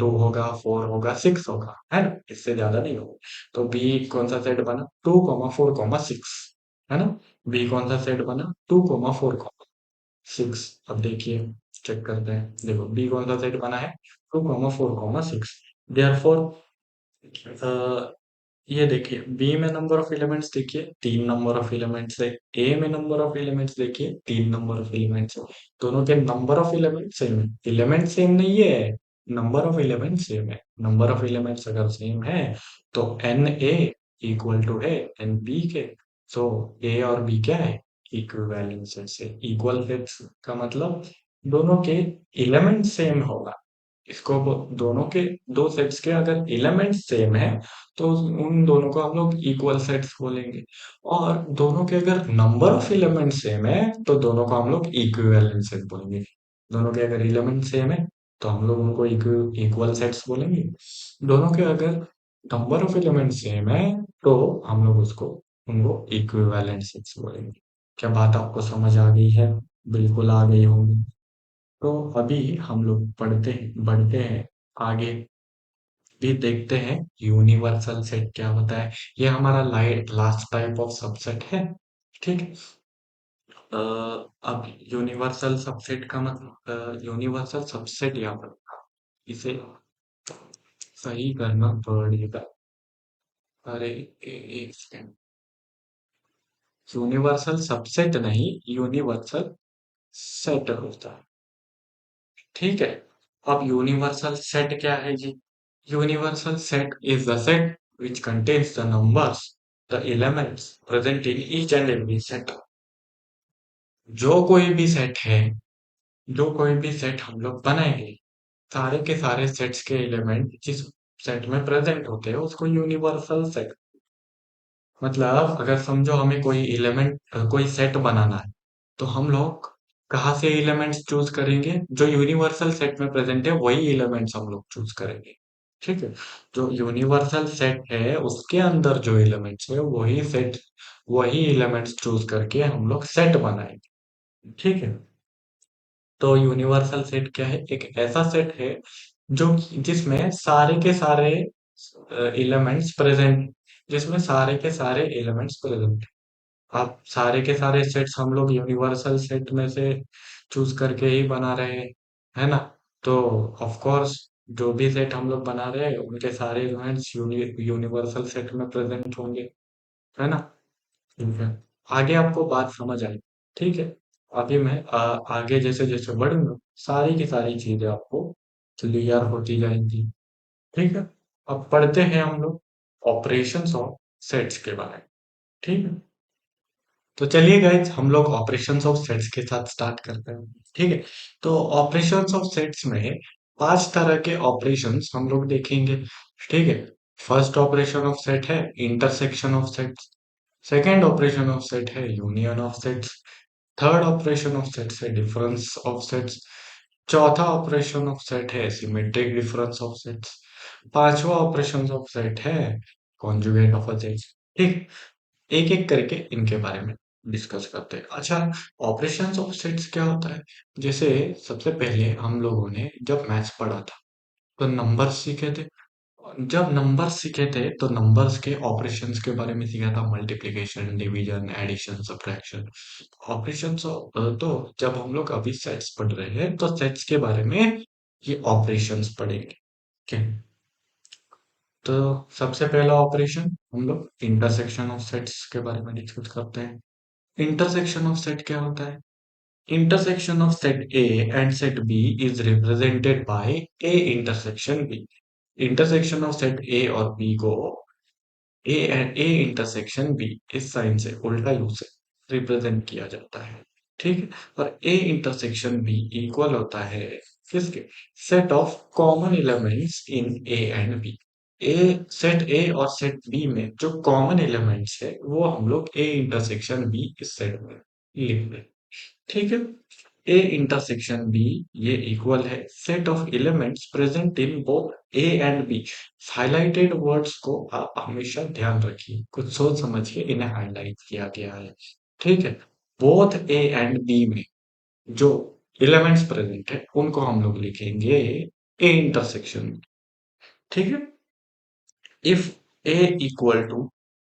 2 होगा, 4 होगा, 6 होगा, है ना। इससे ज्यादा नहीं होगा। तो b कौन सा सेट बना? 2,4,6, है ना। बी कौन सा सेट बना? 2,4,6। अब देखिए, चेक करते हैं। देखो बी कौन सा सेट बना है? 2,4,6। देयरफॉर ये देखिए, बी में नंबर ऑफ एलिमेंट्स देखिए, तीन नंबर ऑफ एलिमेंट्स है। ए में नंबर ऑफ एलिमेंट्स देखिए, तीन नंबर ऑफ एलिमेंट्स है। दोनों के नंबर ऑफ एलिमेंट्स सेम है, एलिमेंट सेम नहीं है। नंबर ऑफ एलिमेंट सेम है, नंबर ऑफ एलिमेंट्स अगर सेम है तो एन ए इक्वल टू है एन बी के। सो ए और बी क्या है, इक्विवेलेंट सेट्स है। इक्वल सेट्स का मतलब दोनों के एलिमेंट सेम होगा। इसको दोनों के, दो सेट्स के अगर एलिमेंट सेम है तो उन दोनों को हम लोग इक्वल सेट्स बोलेंगे। और दोनों के अगर नंबर ऑफ एलिमेंट सेम है तो दोनों को हम लोग इक्विवेलेंट सेट बोलेंगे। दोनों के अगर एलिमेंट सेम है तो हम लोग उनको इक्वल सेट्स बोलेंगे। दोनों के अगर नंबर ऑफ एलिमेंट सेम है तो हम लोग उसको उनको इक्विवेलेंट सेट्स बोलेंगे। क्या बात आपको समझ आ गई है? बिल्कुल आ गई होगी। तो अभी हम लोग पढ़ते हैं, बढ़ते हैं आगे, भी देखते हैं यूनिवर्सल सेट क्या होता है। ये हमारा लास्ट टाइप ऑफ सबसेट है। ठीक है। अब यूनिवर्सल सबसेट का मतलब, यूनिवर्सल सबसेट यहाँ पर इसे सही करना पड़ेगा। अरे एक सेकंड, यूनिवर्सल सबसेट नहीं, यूनिवर्सल सेट होता है। ठीक है। अब यूनिवर्सल सेट क्या है जी? Universal set is the set which contains the numbers, the elements present in each and every set। जो कोई भी सेट है, जो कोई भी सेट हम लोग बनाएंगे, सारे के सारे सेट्स के एलिमेंट जिस सेट में प्रेजेंट होते हैं उसको यूनिवर्सल सेट। मतलब अगर समझो हमें कोई एलिमेंट, कोई सेट बनाना है, तो हम लोग कहाँ से एलिमेंट्स चूज करेंगे? जो यूनिवर्सल सेट में प्रेजेंट है वही एलिमेंट्स हम लोग चूज करेंगे। ठीक है। जो यूनिवर्सल सेट है उसके अंदर जो एलिमेंट्स है वही सेट, वही एलिमेंट्स चूज करके हम लोग सेट बनाएंगे। ठीक है। तो यूनिवर्सल सेट क्या है? एक ऐसा सेट है जो जिसमें सारे के सारे एलिमेंट्स प्रेजेंट, जिसमें सारे के सारे एलिमेंट्स प्रेजेंट। अब सारे के सारे सेट्स हम लोग यूनिवर्सल सेट में से चूज करके ही बना रहे हैं, है ना? तो ऑफ कोर्स जो भी सेट हम लोग बना रहे हैं उनके सारे एलिमेंट्स यूनिवर्सल सेट में प्रेजेंट होंगे, है ना? ठीक है। आगे आपको बात समझ आई? ठीक है। अभी मैं आगे जैसे जैसे बढ़ूंगा सारी की सारी चीजें आपको क्लियर होती जाएंगी। ठीक है। अब पढ़ते हैं हम लोग ऑपरेशंस ऑफ सेट्स के बारे में। ठीक है। तो चलिए गाइज हम लोग ऑपरेशंस ऑफ सेट्स के साथ स्टार्ट करते हैं। ठीक है। तो ऑपरेशंस ऑफ सेट्स में पांच तरह के ऑपरेशंस हम लोग देखेंगे। ठीक है। फर्स्ट ऑपरेशन ऑफ सेट है intersection of sets. Second operation of set है union of sets. Third operation of sets है डिफरेंस ऑफ सेट्स। चौथा ऑपरेशन ऑफ सेट है सिमेट्रिक डिफरेंस ऑफ सेट्स। पांचवा ऑपरेशन ऑफ सेट है conjugate of a set. ठीक। एक एक करके इनके बारे में डिस्कस करते हैं। अच्छा, ऑपरेशंस ऑफ सेट्स क्या होता है? जैसे सबसे पहले हम लोगों ने जब मैथ्स पढ़ा था तो नंबर्स सीखे थे। जब नंबर्स सीखे थे तो नंबर्स के ऑपरेशंस के बारे में सीखा था, multiplication, division, addition, subtraction. Operations. तो जब हम लोग अभी सेट्स पढ़ रहे हैं तो सेट्स के बारे में ये ऑपरेशंस पढ़ेंगे। ठीक है। तो सबसे पहला ऑपरेशन हम लोग इंटरसेक्शन ऑफ सेट्स के बारे में डिस्कस करते हैं। इंटरसेक्शन ऑफ सेट क्या होता है? Intersection of set A and set B is represented by A intersection B। Intersection of set A और B को A इंटरसेक्शन B इस साइन से उल्टा यू से रिप्रेजेंट किया जाता है। ठीक है। और A इंटरसेक्शन B इक्वल होता है किसके? Set of common elements in A and B। A set A और सेट बी में जो कॉमन एलिमेंट्स है वो हम लोग ए इंटरसेक्शन बी इस सेट में लिख दें। ठीक है। ए इंटरसेक्शन बी ये इक्वल है set of elements present in both A and B. Highlighted words को आप हमेशा ध्यान रखिए, कुछ सोच समझ के इन्हें हाईलाइट किया गया है। ठीक है। बोथ ए एंड बी में जो एलिमेंट्स प्रेजेंट है उनको हम लोग लिखेंगे ए इंटरसेक्शन। ठीक है। If A equal to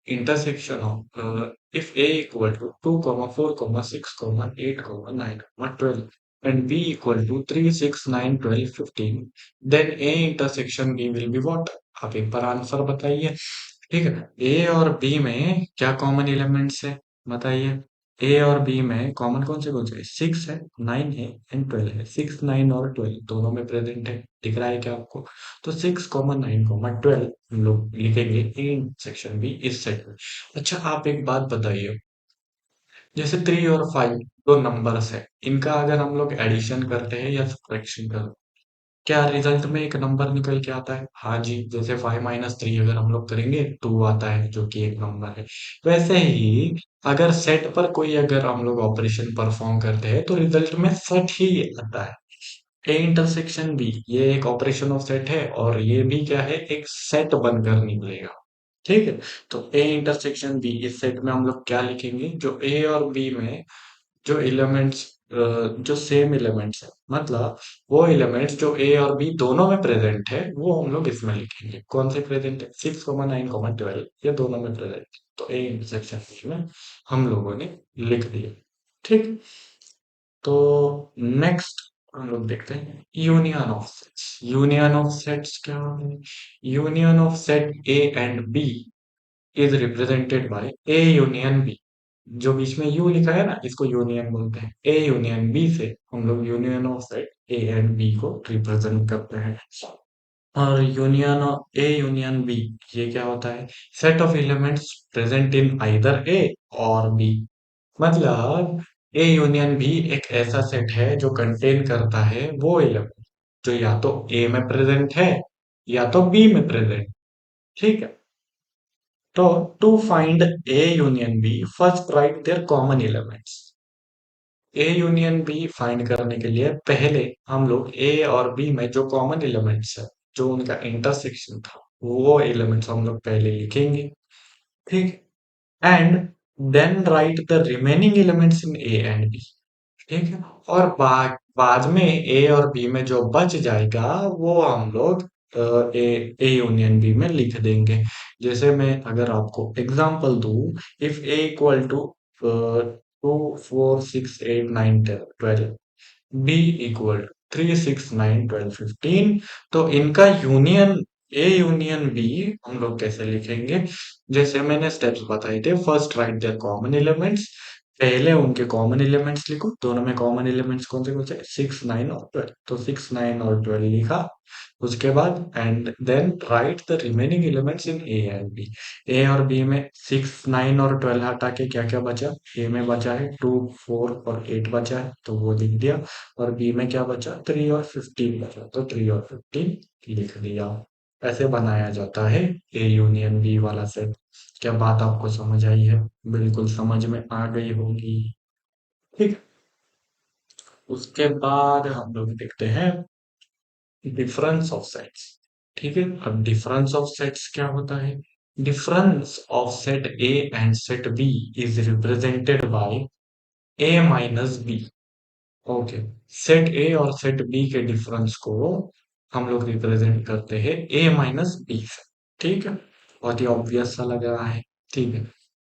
intersection of if a equal to 2 comma 4 comma 6 comma 8 comma 9 comma 12 and b equal to 3 6 9 12 15, then a intersection b will be what? आप एक बार आंसर बताइए। ठीक है। a और b में क्या कॉमन एलिमेंट्स है बताइए। ए और बी में कौन से है? 6 है, 9 है एंड 12 है। 6, 9 और 12 दोनों में प्रेजेंट है। दिख रहा है क्या आपको? तो 6, 9, 12 हम लोग लिखेंगे इन सेक्शन बी इस सेट में। अच्छा, आप एक बात बताइए, जैसे 3 और 5 दो नंबर्स है, इनका अगर हम लोग एडिशन करते हैं या सब्ट्रैक्शन करते हैं, क्या रिजल्ट में एक नंबर निकल के आता है? हाँ जी, जैसे 5 - 3 अगर हम लोग करेंगे 2 आता है, जो कि एक नंबर है। वैसे ही अगर सेट पर कोई अगर हम लोग ऑपरेशन परफॉर्म करते हैं तो रिजल्ट में सेट ही आता है। ए इंटरसेक्शन बी ये एक ऑपरेशन ऑफ सेट है, और ये भी क्या है, एक सेट बनकर निकलेगा। ठीक है, तो ए इंटरसेक्शन बी इस सेट में हम लोग क्या लिखेंगे, जो ए और बी में जो एलिमेंट्स जो सेम एलिमेंट्स है, मतलब वो एलिमेंट्स जो ए और बी दोनों में प्रेजेंट है, वो हम लोग इसमें लिखेंगे। कौन से प्रेजेंट है? 6, 9, 12 ये दोनों में प्रेजेंट है, तो ए इंटरसेक्शन बी में हम लोगों ने लिख दिया। ठीक, तो नेक्स्ट हम लोग देखते हैं union of sets. Union of sets क्या है? Union of set A and B is represented by A union B. जो बीच में यू लिखा है ना, इसको यूनियन बोलते हैं। ए यूनियन बी से हम लोग union of set A and B को रिप्रेजेंट करते हैं। और ए यूनियन बी ये क्या होता है? Set of elements present in either A और बी। मतलब ए यूनियन बी एक ऐसा सेट है जो कंटेन करता है वो एलिमेंट जो या तो ए में प्रेजेंट है या तो बी में प्रेजेंट। ठीक है, तो to find A union B first write their common elements. A union B find करने के लिए पहले हम लोग ए और बी में जो कॉमन एलिमेंट्स है, जो उनका इंटरसेक्शन था, वो एलिमेंट्स हम लोग पहले लिखेंगे। ठीक, and then write the remaining elements in A and B. ठीक है, और बाद में ए और बी में जो बच जाएगा वो हम लोग ए यूनियन बी में लिख देंगे। जैसे मैं अगर आपको एग्जांपल दूं, if A equal to 2, 4, 6, 8, 9, 10, 12, B equal 3, 6, 9, 12, 15, तो इनका यूनियन ए यूनियन बी हम लोग कैसे लिखेंगे? जैसे मैंने स्टेप्स बताए थे, first write their common elements. पहले उनके कॉमन एलिमेंट्स लिखो, दोनों में कॉमन एलिमेंट्स कौन से? 6, 9 और 12, तो 6, 9 और 12 लिखा। उसके बाद and then write the remaining elements in A and B. A और बी में 6, 9 और 12 हटा के क्या क्या बचा? ए में बचा है 2, 4 और 8 बचा है, तो वो लिख दिया। और बी में क्या बचा? 3 और 15 बचा, तो 3 और 15 लिख दिया। ऐसे बनाया जाता है ए यूनियन बी वाला सेट। क्या बात आपको समझ आई है? बिल्कुल समझ में आ गई होगी। ठीक, उसके बाद हम लोग देखते हैं डिफरेंस ऑफ सेट्स। ठीक है, अब डिफरेंस ऑफ सेट्स क्या होता है? Difference of set A and set B is represented by A minus B. Okay, set A और सेट बी के डिफरेंस को हम लोग रिप्रेजेंट करते हैं ए माइनस बी से। ठीक है, बहुत ही ऑब्वियस सा लग रहा है। ठीक है,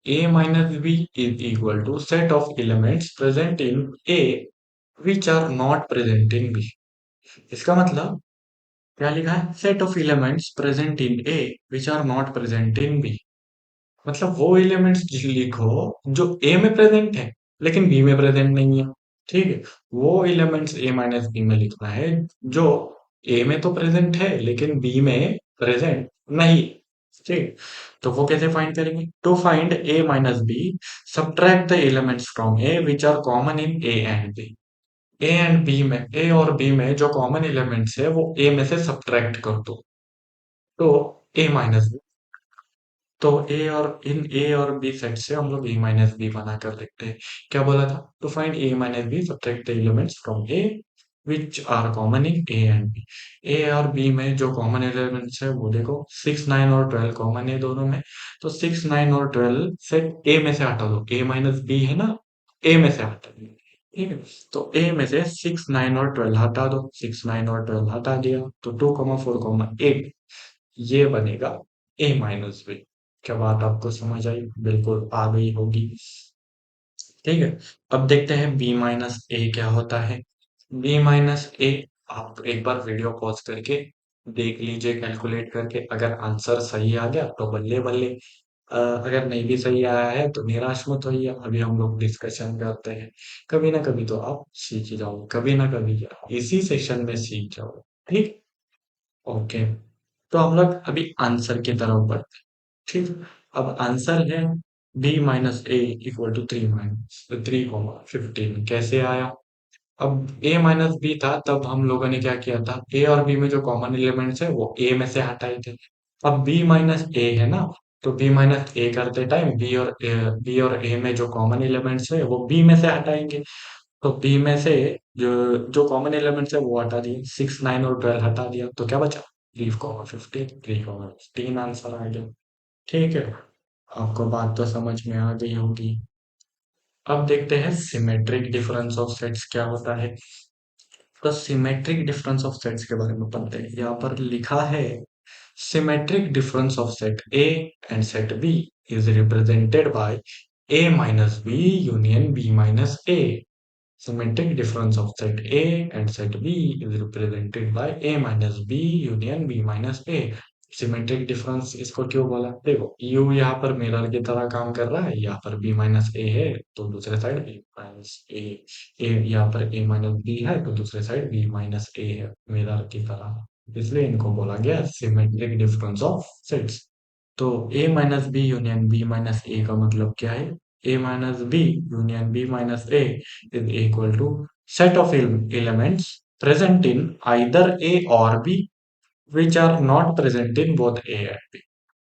A minus B is equal to set of elements present in A which are not present in B. इसका मतलब क्या लिखा है? Set of elements present in A which are not present in B. मतलब वो एलिमेंट्स लिखो जो ए में प्रेजेंट है लेकिन बी में प्रेजेंट नहीं है। ठीक है, वो एलिमेंट्स ए माइनस बी में लिखना है जो ए में तो प्रेजेंट है लेकिन बी में प्रेजेंट नहीं। ठीक, तो वो कैसे फाइंड करेंगे? To find A minus B subtract the elements from A which are common in A and B. A and B में, ए और बी में जो कॉमन एलिमेंट्स है वो ए में से सब्ट्रैक्ट कर दो, तो ए माइनस बी। तो ए और बी सेट से हम लोग ए माइनस बी बना कर देखते हैं। क्या बोला था? To find A minus B subtract the elements from A which are common in A and B. A और बी में जो कॉमन एलिमेंट्स है वो देखो, 6, 9 और 12 कॉमन है दोनों में, तो 6, 9 और 12 से ए में से हटा दो। ए माइनस बी है ना, ए में से हटा दो। ठीक है, तो ए में से 6, 9 और 12 हटा दो। 6, 9 और 12 हटा दिया तो 2, 4, 8 ये बनेगा ए माइनस बी। क्या बात आपको समझ आई? बिल्कुल आ गई होगी। ठीक है, अब देखते हैं बी माइनस ए क्या होता है। बी माइनस ए, आप एक बार वीडियो पॉज करके देख लीजिए कैलकुलेट करके, अगर आंसर सही आ गया तो बल्ले बल्ले, अगर नहीं भी सही आया है तो निराश मत होइए, अभी हम लोग डिस्कशन करते हैं। कभी ना कभी तो आप सीख ही जाओगे, कभी ना कभी क्या, इसी सेशन में सीख जाओगे। ठीक। ओके। तो हम लोग अभी आंसर की तरफ बढ़ते हैं। ठीक। अब आंसर है B minus A equal to 3 कैसे आया? अब ए माइनस बी था, तब हम लोगों ने क्या किया था, ए और बी में जो कॉमन एलिमेंट्स है वो ए में से हटाए थे। अब बी माइनस ए है ना, तो बी माइनस ए करते टाइम बी और ए में जो कॉमन एलिमेंट्स है वो बी में से हटाएंगे। तो बी में से जो जो कॉमन एलिमेंट्स है वो हटा दिए, 6 9 और 12 हटा दिया, तो क्या बचा? 3 15 आंसर आ गया। ठीक है। आपको बात तो समझ में आ गई होगी। अब देखते हैं सिमेट्रिक डिफरेंस ऑफ सेट्स क्या होता है। तो सिमेट्रिक डिफरेंस ऑफ सेट्स के बारे में पढ़ते हैं। यहाँ पर लिखा है symmetric difference of set A and set B is represented by A minus B union B minus A. Symmetric difference of set A and set B is represented by A minus B union B minus A। Symmetric difference इसको क्यों बोला? देखो U यहाँ पर mirror की तरह काम कर रहा है, यहाँ पर B माइनस A है तो दूसरे साइड B माइनस A यहाँ पर A माइनस B है तो दूसरे साइड B माइनस A है, मिरर की तरह, इसलिए इनको बोला गया सिमेट्रिक डिफरेंस ऑफ सेट्स। तो A minus B union B minus A का मतलब क्या है? A minus B union B minus A is equal to set of elements present in either A or B which are not present in both A and B।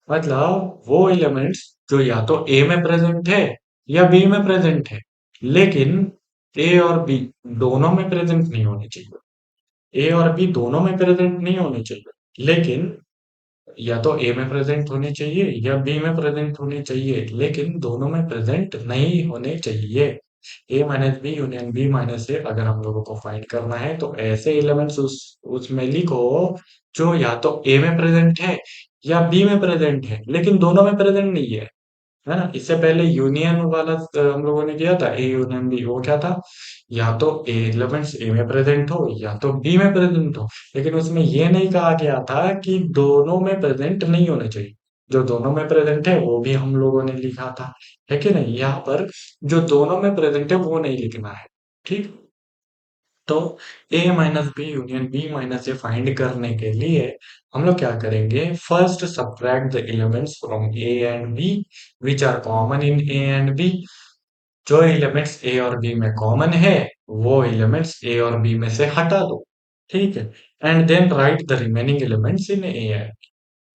मतलब वो elements जो या तो A में प्रेजेंट है या B में present है, लेकिन A और B दोनों में प्रेजेंट नहीं होने चाहिए। ए और बी दोनों में प्रेजेंट नहीं होने चाहिए, लेकिन या तो ए में प्रेजेंट होने चाहिए या बी में प्रेजेंट होने चाहिए, लेकिन दोनों में प्रेजेंट नहीं होने चाहिए। A minus B union B minus A अगर हम लोगों को फाइंड करना है तो ऐसे एलिमेंट्स उसमें लिखो जो या तो ए में प्रेजेंट है या बी में प्रेजेंट है लेकिन दोनों में प्रेजेंट नहीं है ना। इससे पहले यूनियन वाला हम लोगों ने किया था, ए यूनियन बी, वो क्या था? या तो एलिमेंट्स ए में प्रेजेंट हो या तो बी में प्रेजेंट हो, लेकिन उसमें ये नहीं कहा गया था कि दोनों में प्रेजेंट नहीं होने चाहिए। जो दोनों में प्रेजेंट है वो भी हम लोगों ने लिखा था, है कि नहीं? यहाँ पर जो दोनों में प्रेजेंट है वो नहीं लिखना है। ठीक। तो A minus B union B minus A find करने के लिए हम लोग क्या करेंगे, first subtract the elements from A and B which are common in A and B. जो एलिमेंट्स ए और बी में कॉमन है वो एलिमेंट्स ए और बी में से हटा दो। ठीक है। And then write the remaining elements in A and,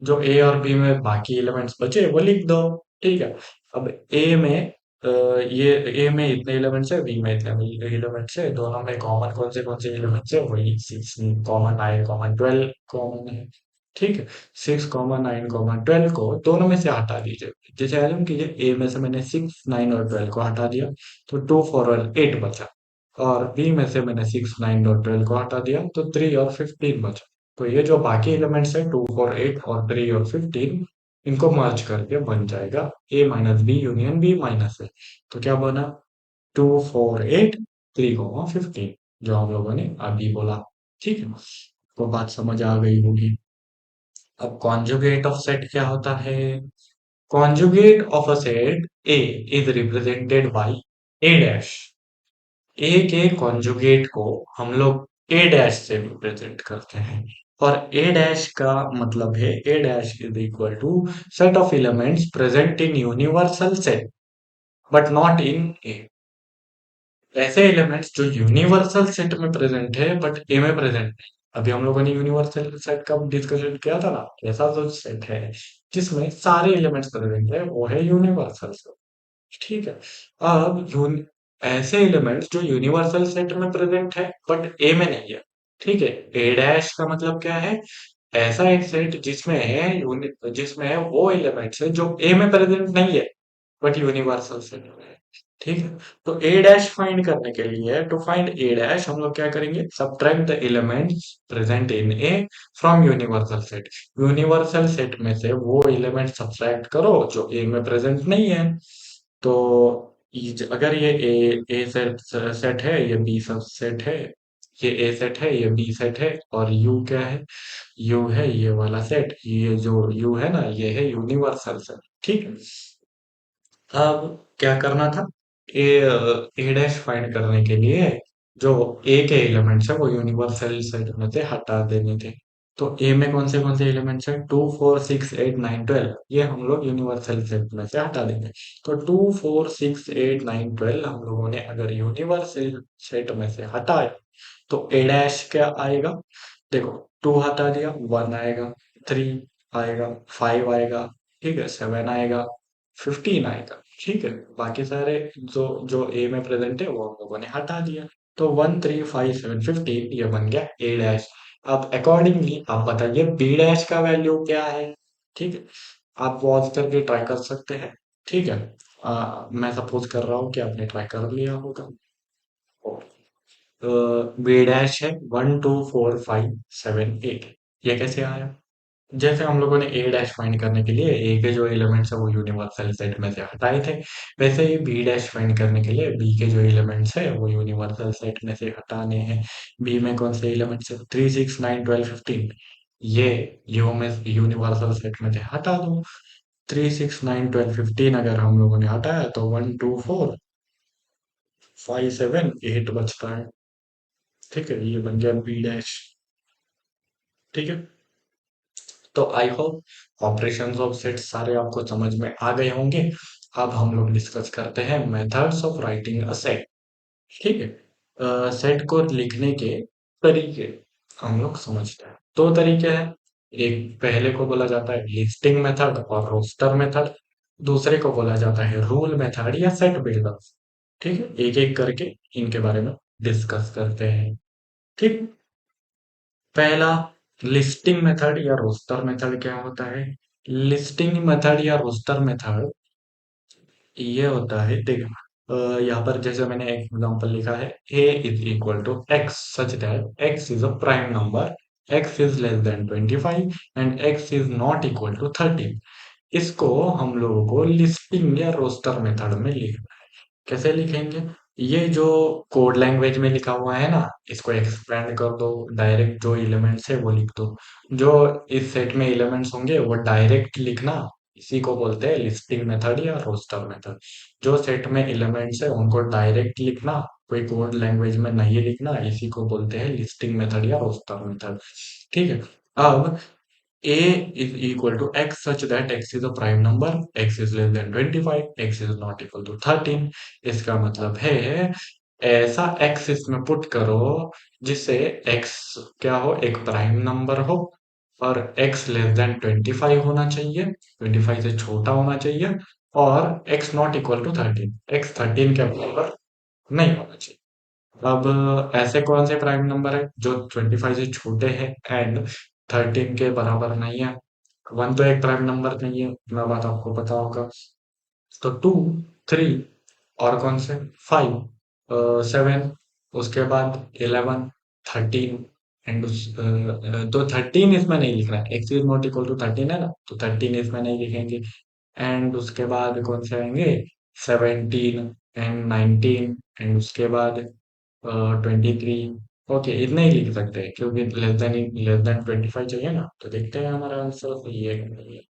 जो ए और बी में बाकी एलिमेंट्स बचे वो लिख दो। ठीक है। अब ए में ये ए में इतने एलिमेंट्स है, बी में इतने एलिमेंट्स है, दोनों में कौन से एलिमेंट्स है, वही 6 कॉमन 9 कॉमन 12 कॉमन है। ठीक है। 6 कॉमन 9 कॉमन 12 को दोनों में से हटा दीजिए। जैसे एज्यूम कीजिए ए में से मैंने 6 9 और 12 को हटा दिया तो 2 4 और 8 बचा, और बी में से मैंने 6 9 और 12 को हटा दिया तो 3 और 15 बचा। तो ये जो बाकी एलिमेंट्स है 2 4 8 और 3 और 15, इनको मर्ज करके बन जाएगा A minus B union B minus A. तो क्या बना? 2 4 8 3 15, जो हम लोगों ने अभी बोला। ठीक है। तो बात समझ आ गई होगी। अब कॉन्जुगेट ऑफ सेट क्या होता है? Conjugate of a set A is represented by A dash. A के कॉन्जुगेट को हम लोग ए डैश से रिप्रेजेंट करते हैं, और ए डैश का मतलब है A dash is equal to set of elements present in universal set but not in A. ऐसे एलिमेंट्स जो यूनिवर्सल सेट में प्रेजेंट है बट ए में प्रेजेंट नहीं। अभी हम लोगों ने यूनिवर्सल सेट का डिस्कशन किया था ना, ऐसा जो सेट है जिसमें सारे एलिमेंट्स प्रेजेंट है वो है यूनिवर्सल सेट। ठीक है। अब ऐसे एलिमेंट्स जो यूनिवर्सल सेट में प्रेजेंट है बट ए में नहीं है। ठीक है। ए डैश का मतलब क्या है? ऐसा एक सेट जिसमें है वो एलिमेंट्स है जो ए में प्रेजेंट नहीं है बट यूनिवर्सल सेट में है। ठीक है। तो ए डैश फाइंड करने के लिए, टू फाइंड ए डैश, हम लोग क्या करेंगे, subtract the elements present in A from universal set. Universal set में से वो एलिमेंट सब्ट्रैक्ट करो जो ए में प्रेजेंट नहीं है। तो अगर ये ए सेट सेट है, ये बी सब सेट है, ये ए सेट है, ये बी सेट है, और यू क्या है? यू है ये वाला सेट, ये जो यू है ना, ये है यूनिवर्सल सेट। ठीक है। अब क्या करना था? ए डैश फाइंड करने के लिए जो ए के एलिमेंट्स है वो यूनिवर्सल सेट में से हटा देने थे। तो ए में कौन से एलिमेंट्स है? 2 4 6 8 9 12, ये हम लोग यूनिवर्सल सेट में से हटा देंगे। तो 2 4 6 8 9 12 हम लोगों ने अगर यूनिवर्सल सेट में से हटाया तो ए डैश क्या आएगा? देखो, 2 हटा दिया, 1 आएगा, 3 आएगा, 5 आएगा, ठीक है, 7 आएगा, 15 आएगा। ठीक है। बाकी सारे जो जो ए में प्रेजेंट है वो हम लोगों ने हटा दिया। तो 1 3 5 7 15 ये बन गया ए डैश। अब अकॉर्डिंगली आप बताइए बी डैश का वैल्यू क्या है? ठीक है। आप पॉज करके ट्राई कर सकते हैं। ठीक है। मैं सपोज कर रहा हूँ कि आपने ट्राई कर लिया होगा। बी डैश है 1 2 4 5 7 8। ये कैसे आया? जैसे हम लोगों ने ए डैश फाइंड करने के लिए ए के जो एलिमेंट्स है वो यूनिवर्सल सेट में से हटाए थे, वैसे ही बी डैश फाइंड करने के लिए बी के जो एलिमेंट्स है वो यूनिवर्सल सेट में से हटाने हैं। बी में कौन से एलिमेंट्स है? 3 6 9 12 15। ये यू में यूनिवर्सल सेट में से हटा दो। 3 6 9 12 15 अगर हम लोगों ने हटाया तो 1 2 4 5 7 8 बचता है। ठीक है, ये बन गया बी डैश। ठीक है। तो I hope operations of set सारे आपको समझ में आ गए होंगे। अब हम लोग डिस्कस करते हैं methods of writing a set. ठीक है। सेट को लिखने के तरीके हम लोग समझते हैं। दो तरीके हैं। एक पहले को बोला जाता है लिस्टिंग मेथड और रोस्टर मेथड। दूसरे को बोला जाता है रूल मेथड या सेट बिल्डर। ठीक है, एक एक करके इनके बारे में डिस्कस करते हैं। ठीक। पहला, लिस्टिंग मेथड या रोस्टर मेथड क्या होता है? लिस्टिंग मेथड या रोस्टर मेथड ये होता है, देखो, यहाँ पर जैसे मैंने एक एग्जांपल लिखा है, a is equal to x such that x is a prime number, x is less than 25 and x is not equal to 13। इसको हम लोगों को लिस्टिंग या रोस्टर मेथड में लिखना है। कैसे लिखेंगे? ये जो कोड लैंग्वेज में लिखा हुआ है ना, इसको एक्सपेंड कर दो, डायरेक्ट जो एलिमेंट्स है वो लिख दो। जो इस सेट में एलिमेंट्स होंगे वो डायरेक्ट लिखना, इसी को बोलते हैं लिस्टिंग मेथड या रोस्टर मेथड। जो सेट में एलिमेंट्स है उनको डायरेक्ट लिखना, कोई कोड लैंग्वेज में नहीं लिखना, इसी को बोलते हैं लिस्टिंग मेथड या रोस्टर मेथड। ठीक है। अब a is equal to x such that x is a prime number, x is less than 25, x is not equal to 13। इसका मतलब है ऐसा x इसमें पुट करो जिससे x क्या हो, एक प्राइम नंबर हो, और x लेस देन 25 होना चाहिए, 25 से छोटा होना चाहिए, और x not equal to 13, x 13 के बराबर नहीं होना चाहिए। अब ऐसे कौन से प्राइम नंबर है जो 25 से छोटे हैं एंड 13 के बराबर नहीं है? वन तो एक प्राइम नंबर नहीं है, इतना बात आपको पता होगा। तो 2 3 और कौन से? 5 7, उसके बाद 11 13 एंड तो 13 इसमें नहीं लिखना है, x is not equal to 13 है ना, तो 13 इसमें नहीं लिखेंगे। एंड उसके बाद कौन से आएंगे? 17 एंड 19 एंड उसके बाद 23। ओके, इतने ही लिख सकते हैं क्योंकि लेस देन 25 चाहिए ना। तो देखते हैं हमारा आंसर सही है कि नहीं है।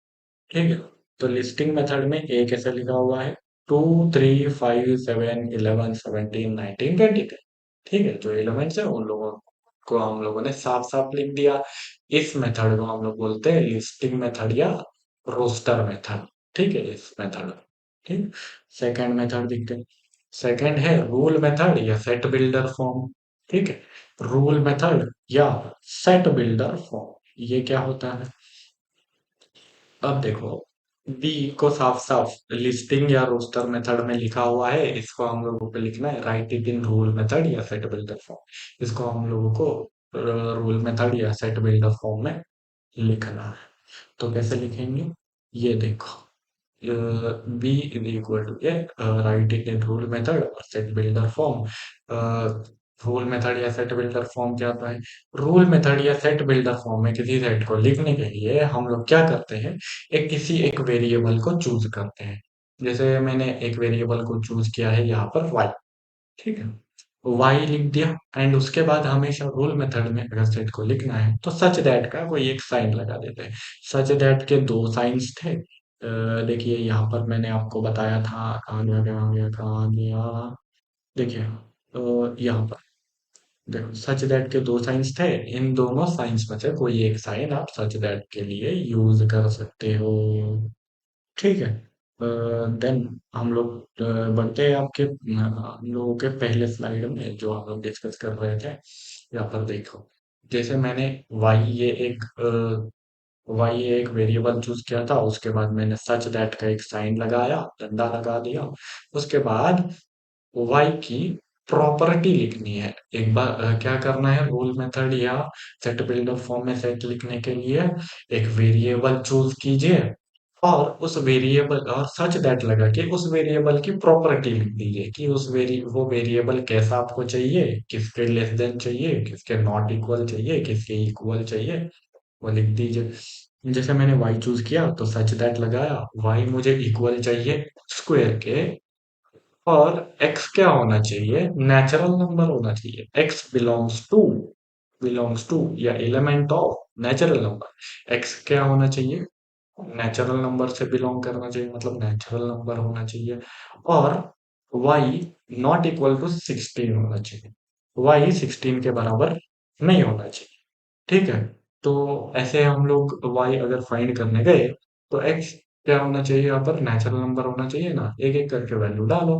ठीक है। तो लिस्टिंग मेथड में ए कैसे लिखा हुआ है? 2 3 5 7 11 17 19 20। ठीक है, जो एलिमेंट्स है उन लोगों को हम लोगों ने साफ साफ लिख दिया। इस मेथड को हम लोग बोलते हैं लिस्टिंग मेथड या रोस्टर मेथड। ठीक है, इस मेथड। ठीक। सेकंड मेथड देखते हैं। सेकंड है रूल मेथड या सेट बिल्डर फॉर्म। ठीक है। रूल मेथड या सेट बिल्डर फॉर्म, ये क्या होता है? अब देखो, बी को साफ साफ लिस्टिंग या रोस्टर मेथड में लिखा हुआ है, इसको हम लोगों को लिखना है write it in rule method या सेट बिल्डर फॉर्म। इसको हम लोगों को रूल मेथड या सेट बिल्डर फॉर्म में लिखना है। तो कैसे लिखेंगे? ये देखो, B is equal to A, write it in rule method और set builder form. Rule method या सेट बिल्डर फॉर्म क्या होता है? रूल मेथड या सेट बिल्डर फॉर्म में किसी सेट को लिखने के लिए हम लोग क्या करते हैं, किसी एक वेरिएबल को चूज करते हैं। जैसे मैंने एक वेरिएबल को चूज किया है यहाँ पर y। ठीक है। वाई लिख दिया। एंड उसके बाद हमेशा रूल मेथड में अगर सेट को लिखना है तो सच दैट का कोई एक साइन लगा देते हैं। सच दैट के दो साइंस थे। देखिए यहाँ पर मैंने आपको बताया था, कहाँ गया कहाँ गया कहाँ गया। देखिए यहाँ पर देखो, सच दैट के दो साइंस थे। इन दोनों साइंस में से कोई एक साइन आप सच दैट के लिए यूज कर सकते हो। ठीक है। देन हम लोग बढ़ते हैं आपके हम लोगों के पहले स्लाइड में जो हम लोग डिस्कस कर रहे थे। यहाँ पर देखो, जैसे मैंने y ये एक ये एक वेरिएबल चूज किया था, उसके बाद मैंने सच दैट का एक साइन लगाया, डंडा लगा दिया। उसके बाद y की प्रॉपर्टी लिखनी है। एक बार क्या करना है, रूल मेथड या सेट बिल्डर फॉर्म में सेट लिखने के लिए एक वेरिएबल चूज कीजिए, और उस वेरिएबल और सच दैट लगा के उस वेरिएबल की प्रॉपर्टी लिख दीजिए कि वो वेरिएबल कैसा आपको चाहिए, किसके लेस देन चाहिए, किसके नॉट इक्वल चाहिए, किसके इक्वल चाहिए, वो लिख दीजिए। जैसे मैंने y चूज किया तो सच दैट लगाया, y मुझे इक्वल चाहिए स्क्वायर के, और x क्या होना चाहिए, नेचुरल नंबर होना चाहिए। x बिलोंग्स टू या element of natural number. x क्या होना चाहिए, नेचुरल नंबर से बिलोंग करना चाहिए, मतलब नेचुरल नंबर होना चाहिए। और y नॉट इक्वल टू 16 होना चाहिए, y 16 के बराबर नहीं होना चाहिए। ठीक है। तो ऐसे हम लोग y अगर फाइंड करने गए तो x क्या होना चाहिए, यहाँ पर नेचुरल नंबर होना चाहिए ना। एक एक करके वैल्यू डालो।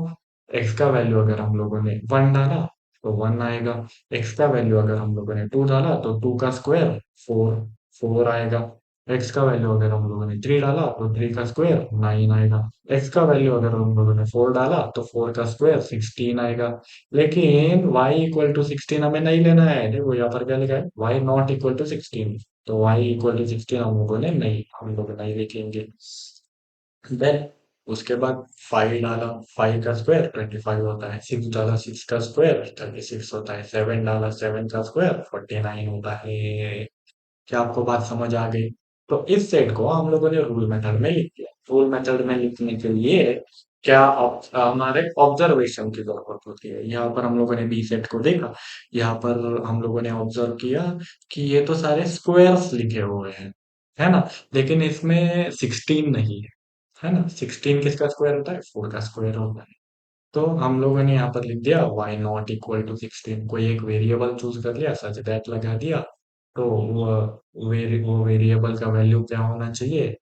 x का वैल्यू अगर हम लोगों ने 1 डाला तो 1 आएगा। x का वैल्यू अगर हम लोगों ने 2 डाला तो 2 का स्क्वायर 4 4 आएगा। x का वैल्यू अगर हम लोगों ने 3 डाला तो 3 का स्क्वायर 9 आएगा। x का वैल्यू अगर हम लोगों ने 4 डाला तो 4 का स्क्वायर 16 आएगा। लेकिन y इक्वल टू 16 हमें नहीं लेना है। देखो यहाँ पर क्या लिखा है, y नॉट इक्वल टू 16। तो y इक्वल टू 16 हम लोग नहीं लिखेंगे। देन उसके बाद 5 डाला, 5 का स्क्वायर 25 होता है। 6 डाला, 6 का स्क्वायर 36 होता है। 7 डाला, 7 का स्क्वायर 49 होता है। क्या आपको बात समझ आ गई? तो इस सेट को हम लोगों ने रूल मेथड में लिख दिया। रूल मेथड में लिखने के लिए क्या हमारे ऑब्जर्वेशन की जरूरत होती है। यहाँ पर हम लोगों ने बी सेट को देखा, यहाँ पर हम लोगों ने ऑब्जर्व किया कि ये तो सारे स्क्वायर्स लिखे हुए हैं, है ना। लेकिन इसमें 16 नहीं है ना। 16 किसका स्क्वायर होता है, 4 का स्क्वायर होता है। तो हम लोगों ने यहाँ पर लिख दिया y नॉट इक्वल टू 16। कोई एक वेरिएबल चूज कर लिया, सच दैट लगा दिया। तो वो वेरिएबल का वैल्यू क्या होना चाहिए,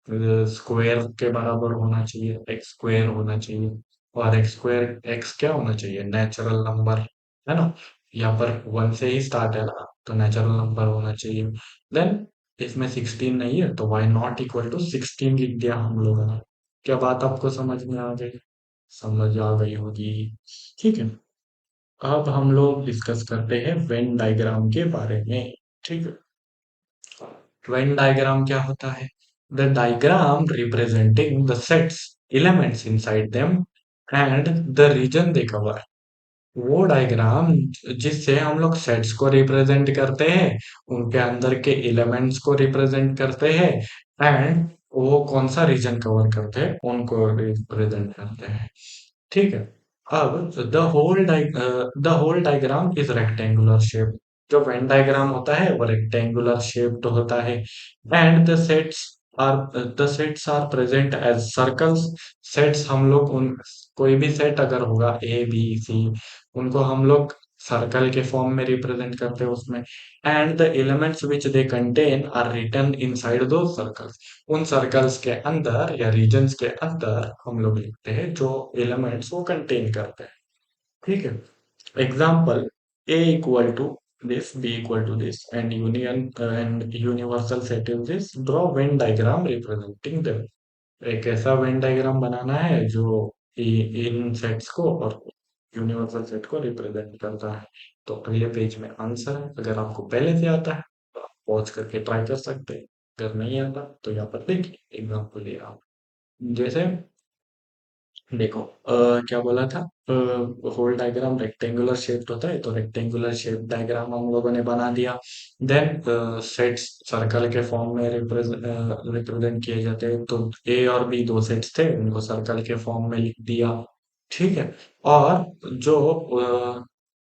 स्क्वायर के बराबर होना चाहिए, एक्स स्क्वायर होना चाहिए। और एक्स स्क्वायर एक्स क्या होना चाहिए, नेचुरल नंबर, है ना। यहाँ पर 1 से ही स्टार्ट है ना, तो नेचुरल नंबर होना चाहिए। देन इसमें 16 नहीं है तो y नॉट इक्वल टू 16 लिख दिया हम लोगों ने। क्या बात आपको समझ में आ गई? समझ आ गई होगी। ठीक है। अब हम लोग डिस्कस करते हैं वेन डायग्राम के बारे में। ठीक है। वेन डायग्राम क्या होता है, the diagram representing the sets elements inside them and the region they cover. वो डायग्राम जिससे हम लोग सेट्स को रिप्रेजेंट करते हैं, उनके अंदर के एलिमेंट्स को रिप्रेजेंट करते हैं, एंड वो कौन सा रीजन कवर करते हैं उनको रिप्रेजेंट करते हैं। ठीक है। अब the whole diagram is rectangular shape. जो वेन डायग्राम होता है वो रेक्टेंगुलर शेप्ड होता है। And are the sets are present as circles. Sets हम लोग उन कोई भी सेट अगर होगा ए बी सी, उनको हम लोग सर्कल के फॉर्म में रिप्रेजेंट करते हैं उसमें। And the elements which they contain are written inside दो सर्कल्स। उन सर्कल्स के अंदर या रीजन्स के अंदर हम लोग लिखते हैं जो एलिमेंट्स वो कंटेन करते हैं। ठीक है। Example, A equal to this, B equal to this, and union and universal set is this, draw Venn diagram representing them. एक ऐसा वेन डायग्राम बनाना है जो इन सेट्स को और यूनिवर्सल सेट को रिप्रेजेंट करता है। तो अगले पेज में आंसर है। अगर आपको पहले से आता है तो आप पॉज करके ट्राई कर सकते हैं। अगर नहीं आता तो यहाँ पर देखिए एग्जाम्पल ये आप जैसे देखो क्या बोला था, होल डायग्राम रेक्टेंगुलर शेप्ड होता है, तो रेक्टेंगुलर शेप डायग्राम हम लोगों ने बना दिया। देन सेट्स सर्कल के फॉर्म में रिप्रेजेंट किए जाते हैं, तो ए और बी दो सेट्स थे, उनको सर्कल के फॉर्म में लिख दिया। ठीक है। और जो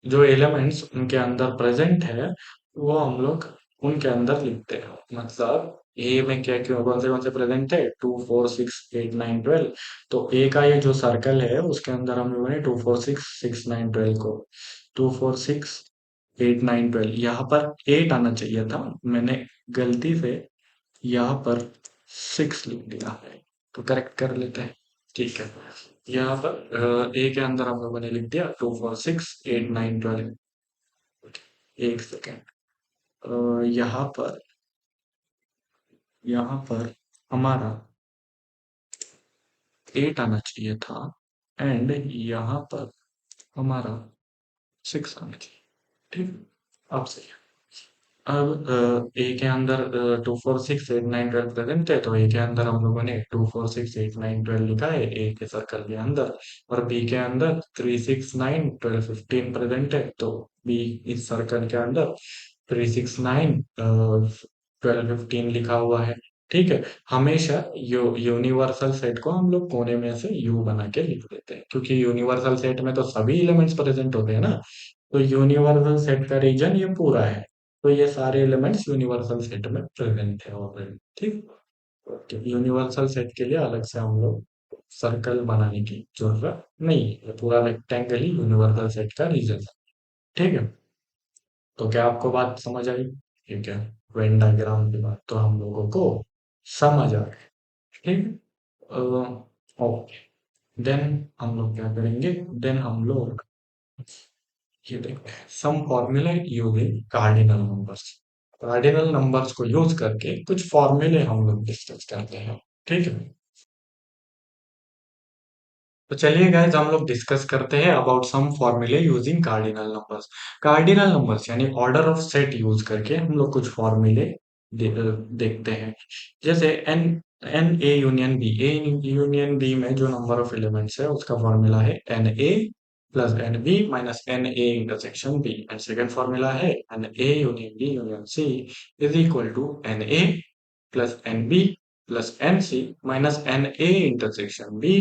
जो एलिमेंट्स उनके अंदर प्रेजेंट है वो हम लोग उनके अंदर लिखते हैं। मतलब ए में क्या क्यों कौन से प्रेजेंट है, 2 4 6 8 9 12। तो ए का ये जो सर्कल है उसके अंदर हम लोगों ने 2 4 6 6 9 12 को 2 4 6 8 9 12 यहाँ पर 8 आना चाहिए था, मैंने गलती से यहाँ पर 6 लिख दिया है, तो करेक्ट कर लेते हैं। ठीक है, यहाँ पर ए के अंदर हम लोगों ने लिख दिया 2 4 6 8 9 12। एक सेकेंड, यहाँ पर हमारा 8 आना चाहिए था, एंड यहाँ पर हमारा 6 आना चाहिए। ठीक, अब सही है। अब ए के अंदर 2 4 6 8 9 12 प्रेजेंट है, तो ए के अंदर हम लोगों ने 2 4 6 8 9 12 लिखा है ए के सर्कल के अंदर। और बी के अंदर 3 6 9 12 15 प्रेजेंट है, तो बी इस सर्कल के अंदर 3 6 9 12 15 लिखा हुआ है। ठीक है, हमेशा यूनिवर्सल सेट को हम लोग कोने में से यू बना के लिख देते हैं, क्योंकि यूनिवर्सल सेट में तो सभी एलिमेंट्स प्रेजेंट होते हैं ना। तो यूनिवर्सल सेट का रीजन ये पूरा है, तो ये सारे एलिमेंट्स यूनिवर्सल सेट में प्रेजेंट है ऑलरेडी। ठीक, ओके, यूनिवर्सल सेट के लिए अलग से हम लोग सर्कल बनाने की जरूरत नहीं है, ये पूरा रेक्टेंगल ही यूनिवर्सल सेट का रीजन है। ठीक है, तो क्या आपको बात समझ आई? ठीक है, वेन डायग्राम की बात तो हम लोगों को समझ आ गई। ठीक है, ओके, देन हम लोग क्या करेंगे, देन हम लोग ये देखते हैं some formula using cardinal numbers. Cardinal numbers को यूज करके कुछ फॉर्मूले हम लोग डिस्कस करते हैं। ठीक है, तो चलिए गाइस हम लोग डिस्कस करते हैं अबाउट सम फॉर्मूले using cardinal numbers. Cardinal numbers यानी ऑर्डर ऑफ सेट यूज करके हम लोग कुछ फॉर्मूले देखते हैं। जैसे n n A union B, A union B में जो नंबर ऑफ एलिमेंट्स है उसका फॉर्मूला है n A plus n B minus n A intersection B. And second formula है n A union B union C is equal to n A plus n B plus n C minus n A intersection B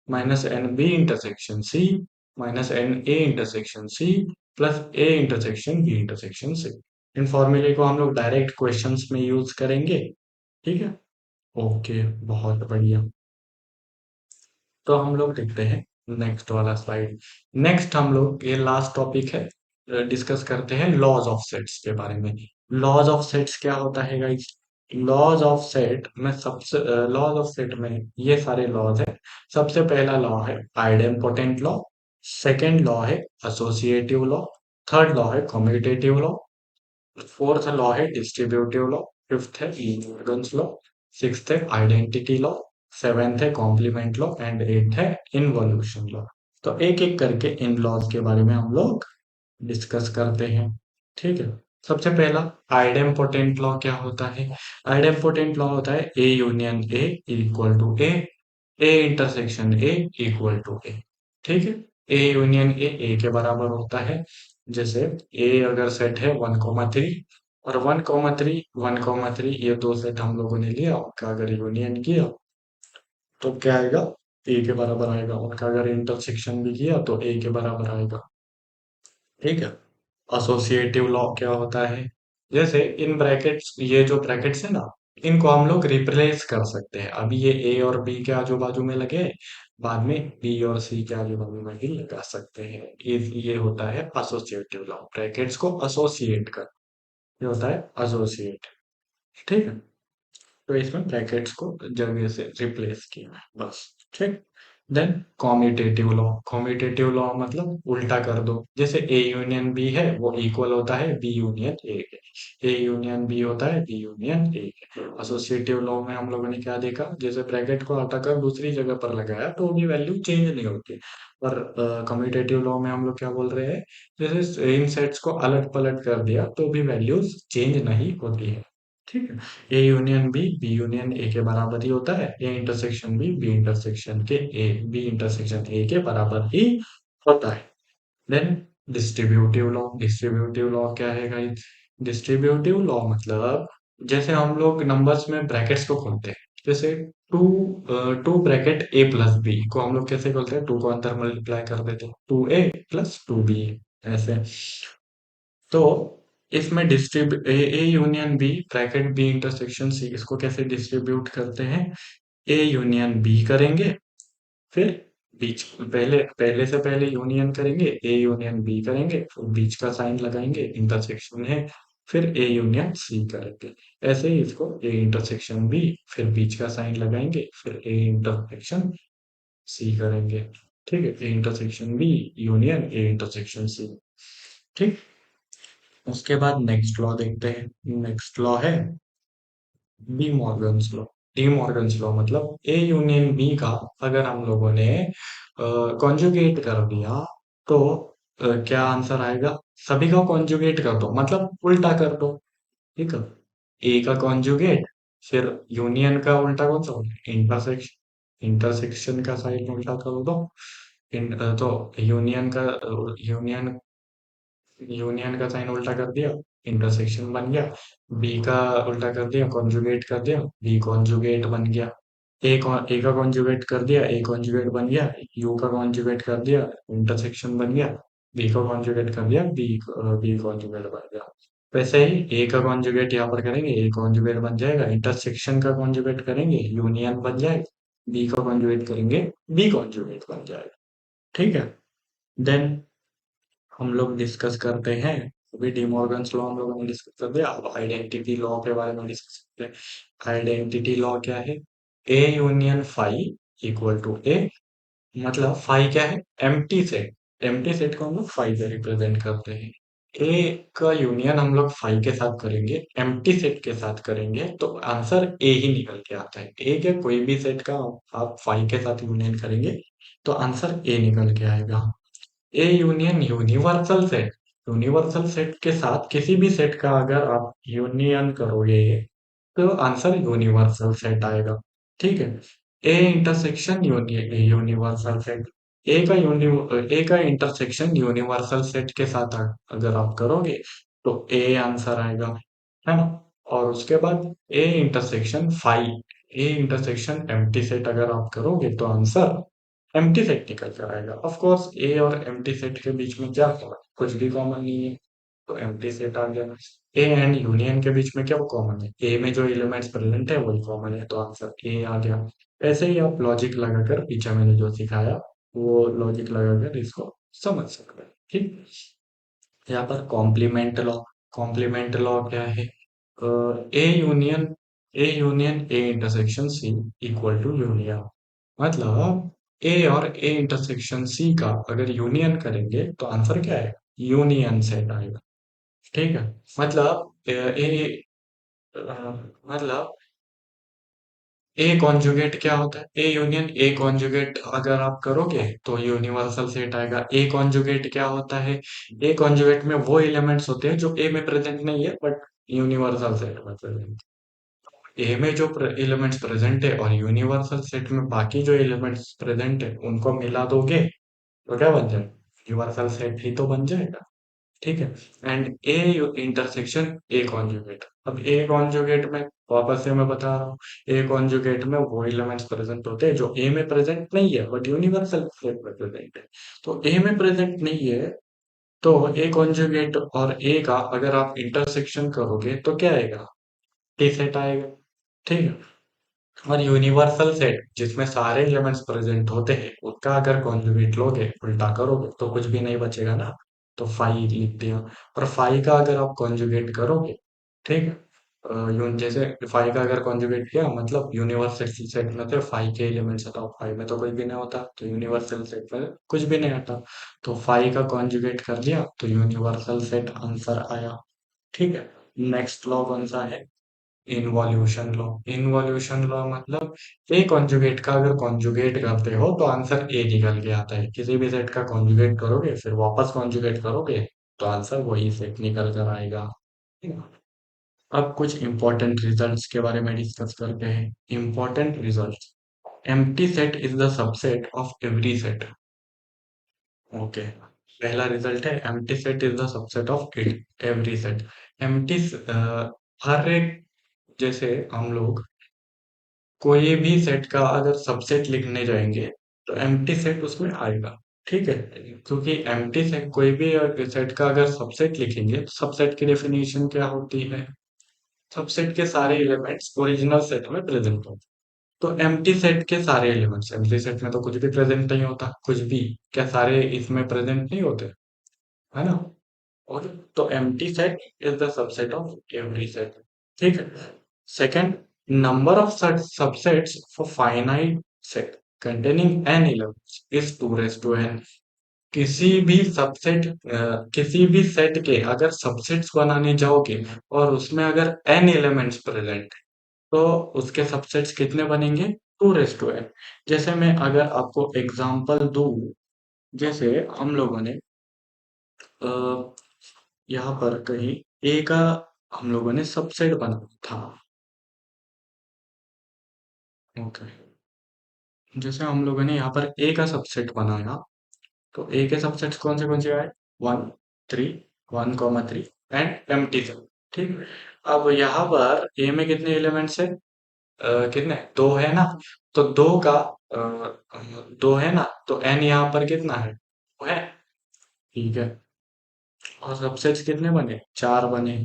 minus n B intersection C minus n A intersection C plus A intersection B intersection C. इन फॉर्मूले को हम लोग direct questions में use करेंगे। ठीक है, okay, बहुत बढ़िया। तो हम लोग देखते हैं नेक्स्ट वाला स्लाइड। नेक्स्ट हम लोग ये लास्ट टॉपिक है, डिस्कस करते हैं लॉज ऑफ सेट्स के बारे में। लॉज ऑफ सेट्स क्या होता है गाइस? लॉज ऑफ सेट में सबसे लॉज ऑफ सेट में ये सारे लॉज है। सबसे पहला लॉ है आइडेम्पोटेंट लॉ, सेकेंड लॉ है एसोसिएटिव लॉ, थर्ड लॉ है कम्यूटेटिव लॉ, फोर्थ लॉ है डिस्ट्रीब्यूटिव लॉ, फिफ्थ है इन्वर्जेंस लॉ, सिक्स्थ है आइडेंटिटी लॉ, सेवेंथ है कॉम्प्लीमेंट लॉ एंड एट्थ है इनवॉल्यूशन लॉ। तो एक एक करके इन लॉज के बारे में हम लोग डिस्कस करते हैं। ठीक है, सबसे पहला आइडेम्पोटेंट लॉ क्या होता है? आइडेम्पोटेंट लॉ होता है A union A equal to A intersection A equal to A. ठीक है, ए यूनियन ए के बराबर होता है। जैसे ए अगर सेट है 1 3 और 1 3 ये दो सेट हम लोगों ने लिया, उनका अगर यूनियन किया तो क्या आएगा? ए के बराबर आएगा। उनका अगर इंटरसेक्शन भी किया तो ए के बराबर आएगा। ठीक है, एसोसिएटिव लॉ क्या होता है? जैसे इन ब्रैकेट्स, ये जो ब्रैकेट्स है ना, इनको हम लोग रिप्लेस कर सकते हैं। अभी ये ए और बी के आजू बाजू में लगे, बाद में बी और सी के आजू बाजू में भी लगा सकते हैं। ये होता है एसोसिएटिव लॉ, ब्रैकेट्स को एसोसिएट कर, ये होता है एसोसिएट। ठीक है, तो इसमें ब्रैकेट्स को जगह से रिप्लेस किया है बस। ठीक, then commutative law. Commutative law मतलब उल्टा कर दो। जैसे ए यूनियन बी है वो इक्वल होता है बी यूनियन ए के, ए यूनियन बी होता है बी यूनियन ए के। एसोसिएटिव लॉ में हम लोगों ने क्या देखा, जैसे ब्रैकेट को हटाकर दूसरी जगह पर लगाया तो भी वैल्यू चेंज नहीं होती। पर कम्यूटेटिव लॉ में हम लोग क्या बोल रहे हैं, जैसे इन सेट्स को अलट पलट कर दिया तो भी वैल्यूज चेंज नहीं होती है। ठीक है, A union B union A के बराबर ही होता है, ए इंटरसेक्शन बी इंटरसेक्शन के ए बी इंटरसेक्शन ए के बराबर ही होता है। देन डिस्ट्रीब्यूटिव लॉ क्या है गाइस? डिस्ट्रीब्यूटिव लॉ मतलब जैसे हम लोग नंबर्स में ब्रैकेट्स को खोलते हैं, जैसे two two bracket A plus B को हम लोग कैसे खोलते हैं? टू को अंदर मल्टीप्लाई कर देते हैं, 2a प्लस 2b। ऐसे। तो इसमें distribute A union B bracket B intersection C, इसको कैसे डिस्ट्रीब्यूट करते हैं? ए यूनियन बी करेंगे, फिर बीच पहले पहले से पहले यूनियन करेंगे, ए यूनियन बी करेंगे, फिर बीच का साइन लगाएंगे, इंटरसेक्शन है, फिर ए यूनियन सी करेंगे। ऐसे ही इसको ए इंटरसेक्शन बी, फिर बीच का साइन लगाएंगे, फिर ए इंटरसेक्शन सी करेंगे। ठीक है, A intersection B union A intersection C. ठीक। उसके बाद नेक्स्ट लॉ देखते हैं। नेक्स्ट लॉ है De Morgan's law. De Morgan's law मतलब ए यूनियन बी का अगर हम लोगों ने कॉन्जुगेट कर दिया तो क्या आंसर आएगा? सभी का कॉन्जुगेट कर दो मतलब उल्टा कर दो। ठीक है, ए का कॉन्जुगेट, फिर यूनियन का उल्टा कौन सा होगा? इंटरसेक्शन। इंटरसेक्शन का साइन उल्टा कर दो। तो यूनियन यूनियन का साइन उल्टा कर दिया, इंटरसेक्शन बन गया। बी का उल्टा कर दिया, कॉन्जुगेट कर दिया, बी कॉन्जुगेट बन गया। ए का कॉन्जुगेट कर दिया, ए कॉन्जुगेट बन गया। यू का कॉन्जुगेट कर दिया, इंटरसेक्शन बन गया। बी का कॉन्जुगेट कर दिया, बी कॉन्जुगेट बन गया। वैसे ही ए का कॉन्जुगेट यहाँ पर करेंगे, ए कॉन्जुगेट बन जाएगा। इंटरसेक्शन का कॉन्जुगेट करेंगे, यूनियन बन जाएगा। बी का कॉन्जुगेट करेंगे, बी कॉन्जुगेट बन जाएगा। ठीक है। देन हम लोग डिस्कस करते हैं, अभी डिमॉर्गन्स लॉ हम लोगों ने डिस्कस कर दिया, अब आइडेंटिटी लॉ के बारे में डिस्कस करते हैं। आइडेंटिटी लॉ क्या है? A union phi equal to A, मतलब फाई क्या है? Empty set. एम्प्टी सेट को हम लोग फाई से रिप्रेजेंट करते हैं। ए का यूनियन हम लोग फाई के साथ करेंगे, एम्प्टी सेट के साथ करेंगे तो आंसर ए ही निकल के आता है। ए के कोई भी सेट का आप फाई के साथ यूनियन करेंगे तो आंसर ए निकल के आएगा। A union universal set, universal set के साथ किसी भी सेट का अगर आप यूनियन करोगे तो आंसर यूनिवर्सल सेट आएगा। ठीक है। ए इंटरसेक्शन यूनिवर्सल सेट, ए का इंटरसेक्शन यूनिवर्सल सेट के साथ अगर आप करोगे तो ए आंसर आएगा, है ना? और उसके बाद A intersection phi, A intersection empty set अगर आप करोगे तो आंसर एम्प्टी सेट निकल कर आएगा। ऑफ कोर्स ए और एम्प्टी सेट के बीच में क्या कॉमन? कुछ भी कॉमन नहीं है, तो एम्प्टी सेट आ गया। ए एंड यूनियन के बीच में क्या कॉमन है? ए में जो एलिमेंट्स प्रेजेंट है वही कॉमन है, तो आंसर ए आ गया। ऐसे ही आप लॉजिक लगाकर, पीछे मैंने जो सिखाया वो लॉजिक लगाकर इसको समझ सकते हैं। ठीक। यहाँ पर कॉम्प्लीमेंट लॉ, कॉम्प्लीमेंट लॉ क्या है? A union A intersection C equal to union, मतलब ए और ए इंटरसेक्शन सी का अगर यूनियन करेंगे तो आंसर क्या है? यूनियन सेट आएगा। ठीक है। मतलब मतलब ए कॉन्जुगेट क्या होता है? ए यूनियन ए कॉन्जुगेट अगर आप करोगे तो यूनिवर्सल सेट आएगा। ए कॉन्जुगेट क्या होता है? ए कॉन्जुगेट में वो एलिमेंट्स होते हैं जो ए में प्रेजेंट नहीं है बट यूनिवर्सल सेट में प्रेजेंट। ए में जो एलिमेंट्स प्रेजेंट है और यूनिवर्सल सेट में बाकी जो एलिमेंट्स प्रेजेंट है उनको मिला दोगे तो क्या बन जाएगा? यूनिवर्सल सेट ही तो बन जाएगा। ठीक है। And A intersection A conjugate, अब ए कॉन्जुगेट में वापस से मैं बता रहा हूँ, ए कॉन्जुगेट में वो एलिमेंट्स प्रेजेंट होते हैं जो ए में प्रेजेंट नहीं है बट यूनिवर्सल सेट में प्रेजेंट है। तो ए में प्रेजेंट नहीं है तो ए कॉन्जुगेट और ए का अगर आप इंटरसेक्शन करोगे तो क्या आएगा? ए सेट आएगा। ठीक है। और यूनिवर्सल सेट जिसमें सारे एलिमेंट्स प्रेजेंट होते हैं उसका अगर कॉन्जुगेट लोगे, उल्टा करोगे तो कुछ भी नहीं बचेगा ना, तो फाई लिख दिया। और फाई का अगर आप कॉन्जुगेट करोगे, ठीक है, जैसे फाई का अगर कॉन्जुगेट किया मतलब यूनिवर्सल सेट में से फाई के एलिमेंट्स हटाओ, फाई में तो कुछ भी नहीं होता तो यूनिवर्सल सेट में कुछ भी नहीं हटा, तो फाई का कॉन्जुगेट कर दिया तो यूनिवर्सल सेट आंसर आया। ठीक है। नेक्स्ट लॉ कौन सा है? इनवॉल्यूशन लॉ। इनवॉल्यूशन लॉ मतलब ए कॉन्जुगेट का अगर कॉन्जुगेट करते हो तो आंसर ए निकल के आता है। किसी भी सेट का कॉन्जुगेट करोगे फिर वापस कॉन्जुगेट करोगे तो आंसर वही सेट निकल कर आएगा। ठीक है? अब कुछ इंपॉर्टेंट रिजल्ट्स के बारे में डिस्कस करते हैं। Important results, empty set is the subset of every set. Okay. पहला रिजल्ट है empty set is the subset of every set. Empty, हर एक, जैसे हम लोग कोई भी सेट का अगर सबसेट लिखने जाएंगे तो एम्प्टी सेट उसमें आएगा। ठीक है, क्योंकि एम्प्टी सेट कोई भी सेट का अगर सबसेट लिखेंगे तो सबसेट की डेफिनेशन क्या होती है? सबसेट के सारे एलिमेंट्स ओरिजिनल सेट में प्रेजेंट होते हैं। तो एम्प्टी सेट के सारे एलिमेंट्स, एम्प्टी सेट में तो कुछ भी प्रेजेंट नहीं होता, कुछ भी, क्या सारे इसमें प्रेजेंट नहीं होते, है ना? और तो empty set is the subset of every set. ठीक है। Second, number of subsets for finite set containing n elements is 2 raised to n। किसी भी सेट के अगर सबसेट्स बनाने जाओगे और उसमें अगर n एलिमेंट्स प्रेजेंट है तो उसके सबसेट्स कितने बनेंगे? 2 रेज टू n। जैसे मैं अगर आपको एग्जांपल दूं, जैसे हम लोगों ने यहाँ पर कहीं a का हम लोगों ने सबसेट बनाया था। ओके, जैसे हम लोगों ने यहाँ पर a का सबसेट बनाया, तो ए के सबसेट्स कौन से आए? 1 3, 1 3 एंड एम्प्टी सेट। ठीक। अब यहाँ पर ए में कितने एलिमेंट्स है? कितने? दो है ना? तो दो है ना, तो एन यहाँ पर कितना है? वो है। ठीक है। और सबसेट्स कितने बने? 4 बने।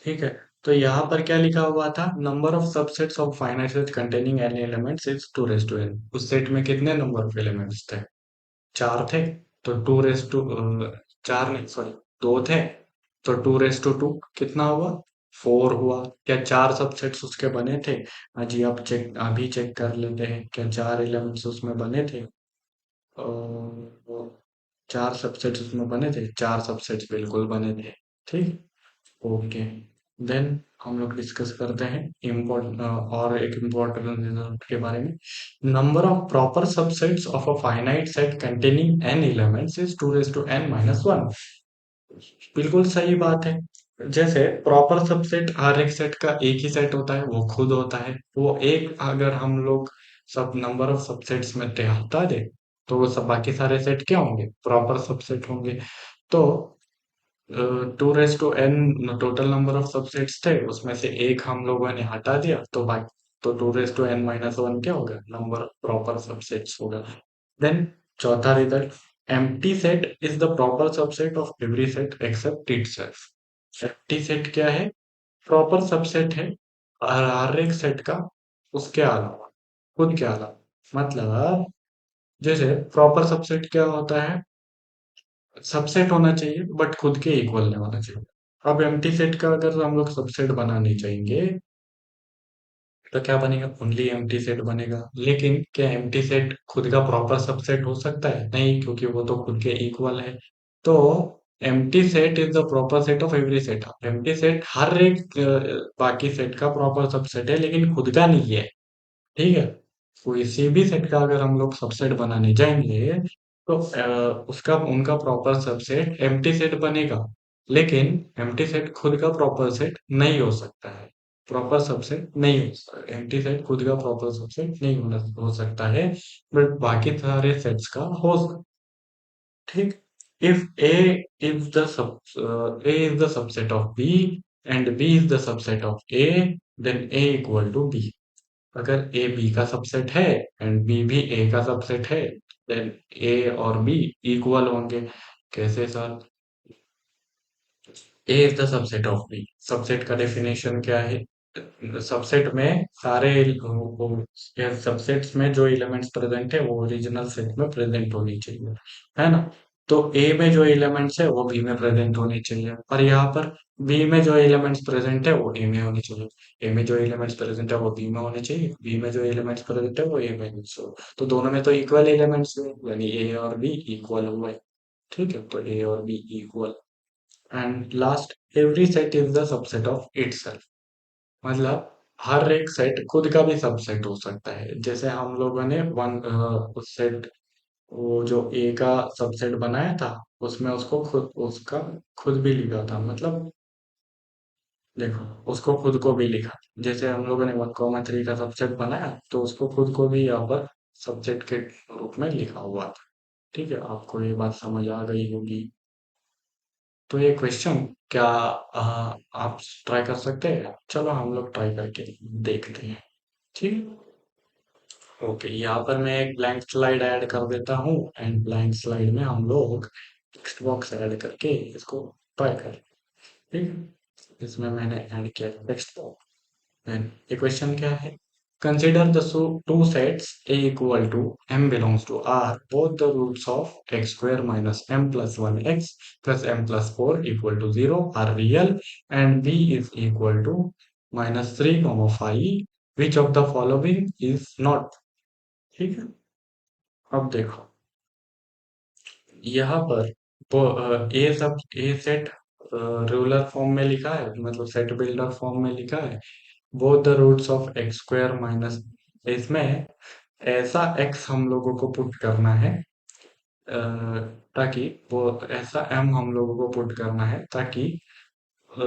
ठीक है। तो यहाँ पर क्या लिखा हुआ था? Number of subsets of finite set containing n elements is 2 raise to n. उस सेट में कितने नंबर ऑफ एलिमेंट्स थे? 4 थे। तो 2 रेज टू 4 नहीं, सॉरी, 2 थे। तो 2 रेज टू 2 कितना हुआ? 4 हुआ। क्या 4 सबसेट्स उसके बने थे? हाँ जी, आप अभी चेक कर लेते हैं, क्या 4 एलिमेंट्स उसमें बने थे? और 4 सबसेट्स उसमें बने थे, 4 सबसेट्स बिल्कुल बने थे। ठीक। ओके। देन हम लोग डिस्कस करते हैं इम्पोर्ट और एक इम्पोर्टेंट रिजल्ट के बारे में। Number of proper subsets of a finite set containing n elements is 2 raise to n minus 1। बिल्कुल सही बात है। जैसे प्रॉपर सबसेट हर एक सेट का एक ही सेट होता है, वो खुद होता है। वो एक अगर हम लोग सब नंबर ऑफ सबसेट्स में से हटा दे तो वो सब बाकी सारे सेट क्या होंगे? प्रॉपर सबसेट होंगे। तो 2 raise to n total number of subsets थे, उसमें से एक हम लोगों ने हटा दिया, तो बाकी तो 2 रेज टू n माइनस 1 क्या होगा? नंबर ऑफ प्रॉपर सबसेट्स होगा। देन चौथा result, empty set is the proper subset of every set except itself. Empty set क्या है? प्रॉपर सबसेट है हर एक सेट का, उसके अलावा, खुद के अलावा। मतलब जैसे प्रॉपर सबसेट क्या होता है? सबसेट होना चाहिए बट खुद के इक्वल नहीं होना चाहिए। अब एम्प्टी सेट का अगर हम लोग सबसेट बनाने चाहेंगे तो क्या बनेगा? ओनली एम्प्टी सेट बनेगा। लेकिन क्या एम्प्टी सेट खुद का प्रॉपर सबसेट हो सकता है? नहीं, क्योंकि वो तो खुद के इक्वल है। तो empty set is the proper set of every set. Empty set हर एक बाकी सेट का प्रॉपर सबसेट है लेकिन खुद का नहीं है। ठीक है। किसी भी सेट का अगर हम लोग सबसेट बनाने जाएंगे तो उसका उनका प्रॉपर सबसेट एम्प्टी सेट बनेगा। लेकिन एम्प्टी सेट खुद का प्रॉपर सेट नहीं हो सकता है। प्रॉपर सबसेट नहीं हो सकता, एम्प्टी सेट खुद का प्रॉपर सबसेट नहीं हो सकता है, बट बाकी सारे सेट्स का हो सकता। ठीक। If is the sub a is the subset of b and b is the subset of a, then a equal to b। अगर ए बी का सबसेट है एंड बी भी ए का सबसेट है, देन ए और बी इक्वल होंगे। कैसे sir? A is the subset of B. Subset का डेफिनेशन क्या है? सबसेट में सारे सबसेट्स में जो एलिमेंट्स प्रेजेंट है वो ओरिजिनल सेट में प्रेजेंट होनी चाहिए, है ना? तो ए में जो एलिमेंट्स है वो बी में प्रेजेंट होने चाहिए, और यहाँ पर बी में जो एलिमेंट्स प्रेजेंट है वो ए में होने चाहिए। ए में जो एलिमेंट्स प्रेजेंट है वो बी में होने चाहिए, बी में जो एलिमेंट्स प्रेजेंट है वो ए में होने चाहिए। तो दोनों में तो इक्वल एलिमेंट्स है, यानी ए और बी इक्वल हुए। ठीक है, तो ए और B equal. And last, every set is the subset of itself. मतलब हर एक सेट खुद का भी सबसेट हो सकता है। जैसे हम लोगों ने उस सेट, वो जो ए का सबसेट बनाया था, उसमें उसको खुद उसका खुद भी लिखा था। मतलब देखो, उसको खुद को भी लिखा। जैसे हम लोगों ने 1 3 का सबसेट बनाया तो उसको खुद को भी यहाँ पर सबसेट के रूप में लिखा हुआ था। ठीक है, आपको ये बात समझ आ गई होगी। तो ये क्वेश्चन क्या आप ट्राई कर सकते हैं? चलो हम लोग ट्राई करके देखते हैं। ठीक। ओके, यहाँ पर मैं एक ब्लैंक स्लाइड ऐड कर देता हूँ एंड ब्लैंक स्लाइड में हम लोग टेक्स्ट बॉक्स ऐड करके इसको ट्राई करें। ठीक है, इसमें मैंने ऐड किया टेक्स्ट बॉक्स एंड इक्वेशन क्या है? Consider the two sets a equal to m belongs to R. Both the roots of x square minus m plus 1x plus m plus 4 equal to 0 are real and b is equal to minus 3 comma 5. Which of the following is not? ठीक है, अब देखो यहाँ पर ए सब ए set ruler form में लिखा है, मतलब सेट बिल्डर फॉर्म में लिखा है both the roots of x square minus, इसमें ऐसा एक्स हम लोगों को पुट करना है अ, ताकि वो ऐसा एम हम लोगों को पुट करना है ताकि अ,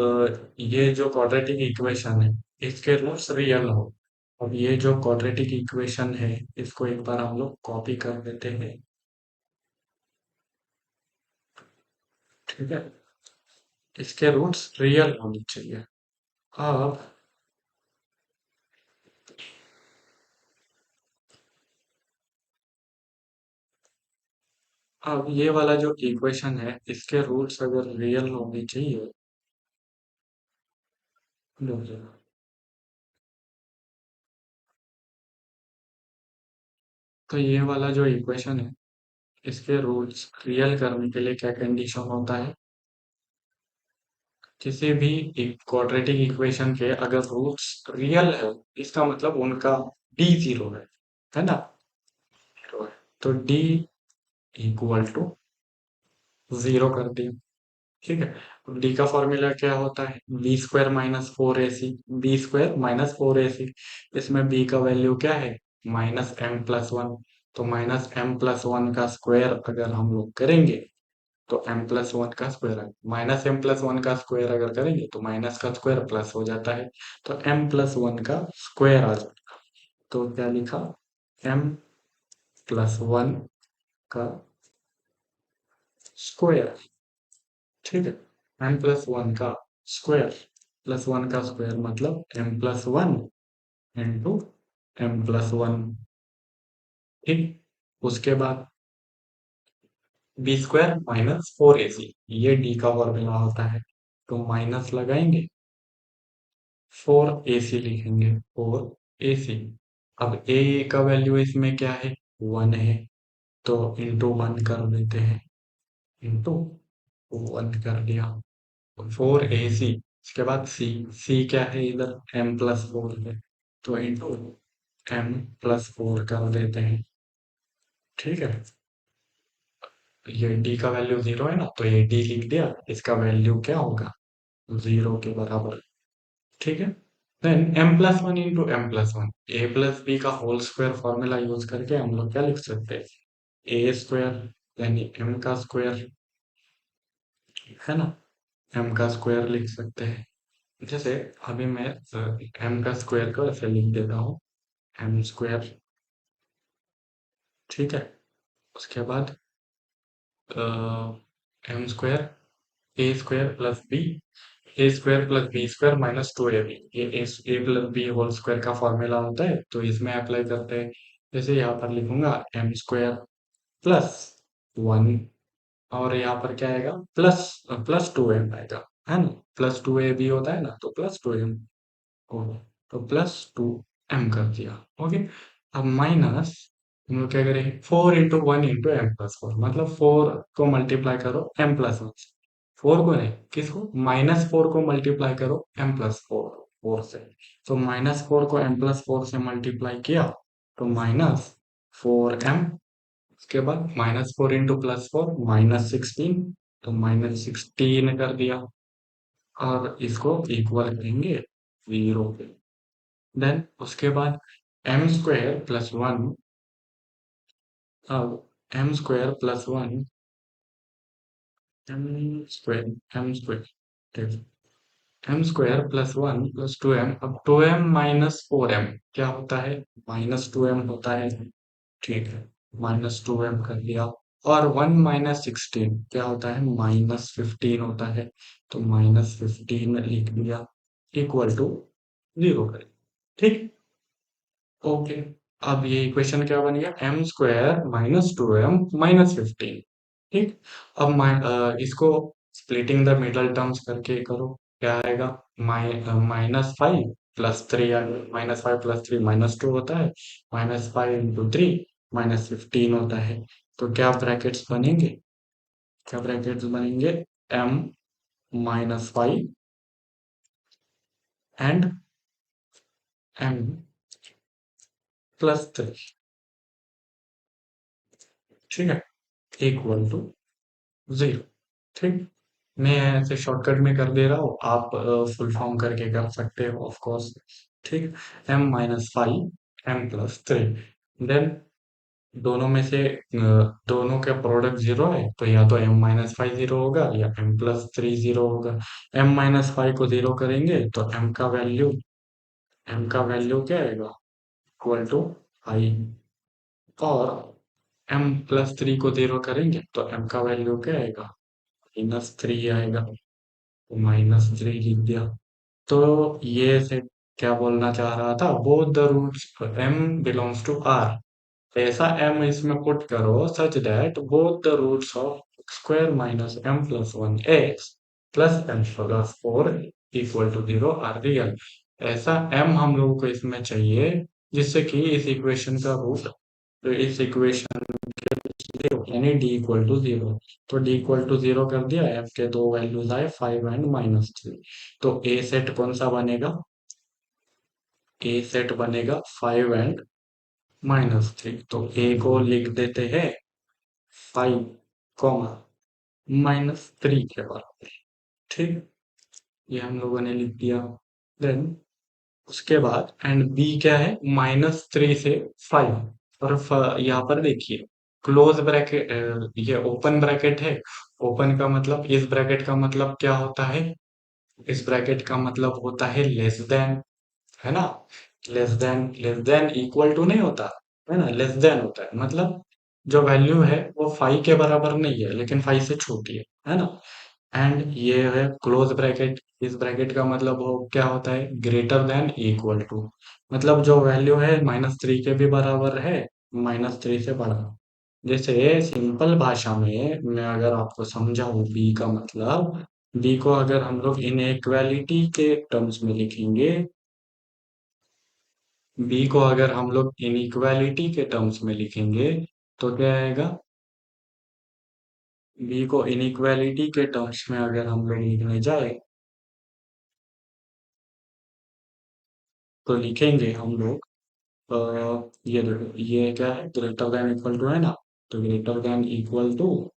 ये जो क्वाड्रेटिक इक्वेशन है इसके रूट्स रियल हो। अब ये जो क्वाड्रेटिक इक्वेशन है इसको एक बार हम लोग कॉपी कर देते हैं। ठीक है, इसके रूट्स रियल होने चाहिए। अब अब ये वाला जो इक्वेशन है इसके रूट्स अगर रियल होने चाहिए, तो ये वाला जो इक्वेशन है इसके रूट्स रियल करने के लिए क्या कंडीशन होता है? किसी भी एक क्वाड्रेटिक इक्वेशन के अगर रूट्स रियल है इसका मतलब उनका डी जीरो है ना? जीरो है तो डी इक्वल टू जीरो कर दिया। ठीक है, डी का फॉर्मूला क्या होता है? B square minus four a c, b square minus four a c. इसमें बी का वैल्यू क्या है? Minus m plus one. तो माइनस एम प्लस वन का स्क्वायर अगर हम लोग करेंगे तो एम प्लस वन का स्क्वायर है, माइनस एम प्लस वन का स्क्वायर अगर करेंगे तो माइनस का स्क्वायर प्लस हो जाता है, तो एम प्लस वन का स्क्वायर आ जाता है। तो क्या लिखा? एम प्लस वन का स्क्वायर। ठीक है, एम प्लस वन का स्क्वायर, प्लस वन का स्क्वायर मतलब m plus one into m plus one. ठीक, उसके बाद b square minus four a c, ये डी का फॉर्मूला होता है, तो माइनस लगाएंगे, फोर ए सी लिखेंगे, फोर ए सी। अब ए का वैल्यू इसमें क्या है? वन है, तो इंटू वन कर देते हैं, इंटू वन कर दिया, फोर ए सी। इसके बाद सी, सी क्या है इधर? एम प्लस फोर है, तो इंटू एम प्लस फोर कर देते हैं। ठीक है, ये डी का वैल्यू जीरो है ना, तो ये डी लिख दिया, इसका वैल्यू क्या होगा? जीरो के बराबर। ठीक है, then m plus one into m plus one, A plus B का होल स्क्वायर फॉर्मूला यूज करके हम लोग क्या लिख सकते हैं? ए स्क्वायर यानी एम का स्क्वायर, है ना? एम का स्क्वायर लिख सकते हैं। जैसे अभी मैं एम का स्क्वायर को ऐसे लिख देता हूँ, एम स्क्वायर। ठीक है, उसके बाद m square a square plus b, a square plus b square minus two a b, ये a plus b whole square का फॉर्मूला होता है, तो इसमें अप्लाई करते हैं। जैसे यहाँ पर लिखूंगा एम स्क्वायर प्लस वन, और यहाँ पर क्या आएगा? प्लस प्लस टू एम आएगा, है ना? प्लस टू ए बी होता है ना, तो प्लस टू एम। तो प्लस टू एम कर दिया। ओके, अब माइनस, हम लोग क्या करें? Four into one into m plus four, मतलब फोर को मल्टीप्लाई करो एम प्लस वन, फोर को नहीं, किसको? माइनस फोर को मल्टीप्लाई करो एम प्लस फोर, फोर से। तो माइनस फोर को एम प्लस फोर से मल्टीप्लाई किया तो माइनस फोर एम। उसके बाद minus four into plus four minus sixteen, तो माइनस सिक्सटीन कर दिया, और इसको इक्वल करेंगे जीरो पे। देन उसके बाद एम स्क्वायर प्लस वन, अब m square plus one, m square, m square, m square plus one plus two m, अब two m minus four m क्या होता है? माइनस टू एम होता है। ठीक है, माइनस टू एम कर दिया, और वन माइनस सिक्सटीन क्या होता है? माइनस फिफ्टीन होता है, तो माइनस फिफ्टीन लिख दिया, इक्वल टू जीरो करें। ठीक, ओके। अब ये इक्वेशन क्या बन गया, M square minus 2m minus 15। ठीक। अब इसको स्प्लिटिंग द मिडल टर्म्स करके करो, क्या आएगा, -5 प्लस 3, -5 + 3 -2 होता है, -5 × 3 -15 होता है। तो क्या ब्रैकेट्स बनेंगे, क्या ब्रैकेट्स बनेंगे, m -5 एंड m +3। ठीक है, इक्वल टू 0। ठीक। मैं ऐसे शॉर्टकट में कर दे रहा हूँ, आप फुल फॉर्म करके कर सकते हो ऑफ कोर्स। ठीक। m -5 m +3, देन दोनों में से दोनों का प्रोडक्ट 0 है, तो या तो m-5 0 होगा या m +3 0 होगा। m-5 को 0 करेंगे तो m का वैल्यू क्या आएगा, इक्वल टू i। और m +3 को 0 करेंगे तो m का वैल्यू क्या आएगा, -3 आएगा। तो -3 लिख दिया। तो ये से क्या बोलना चाह रहा था, both the roots m belongs to r। ऐसा m इसमें पुट करो such that both the roots of square minus m+1x plus m+4 equal to 0 are real. ऐसा m हम लोगों को इसमें चाहिए जिससे कि इस इक्वेशन का रूट, तो इस इक्वेशन के 0 यानी d इक्वल टू 0। तो d इक्वल टू 0 कर दिया, f के दो वैल्यूज आए 5 एंड -3। तो a सेट कौन सा बनेगा, a सेट बनेगा 5 एंड -3। तो a को लिख देते हैं 5 कॉमा -3 के बराबर। ठीक। ये हम लोगों ने लिख दिया। देन उसके बाद एंड b क्या है, -3 से 5। और यहाँ पर देखिए क्लोज ब्रैकेट, ये ओपन ब्रैकेट है। ओपन का मतलब, इस ब्रैकेट का मतलब क्या होता है, इस ब्रैकेट का मतलब होता है लेस देन, है ना। लेस देन इक्वल टू नहीं होता, है ना, लेस देन होता है, मतलब जो वैल्यू है वो 5 के बराबर नहीं है लेकिन 5 से छोटी है ना। एंड ये है क्लोज ब्रैकेट, इस ब्रैकेट का मतलब वो क्या होता है, ग्रेटर देन इक्वल टू, मतलब जो वैल्यू है -3 के भी बराबर है, -3 से बड़ा। जैसे सिंपल भाषा में मैं अगर आपको समझाऊं बी का मतलब, बी को अगर हम लोग इनइक्वालिटी के टर्म्स में लिखेंगे, बी को अगर हम लोग इनइक्वालिटी के टर्म्स में लिखेंगे तो क्या आएगा, बी को इनइक्वालिटी के टर्म्स में अगर हम लोग लिखने जाए तो लिखेंगे हम लोग, ये देखो ये क्या है, ग्रेटर देन इक्वल टू है ना, तो ग्रेटर देन इक्वल टू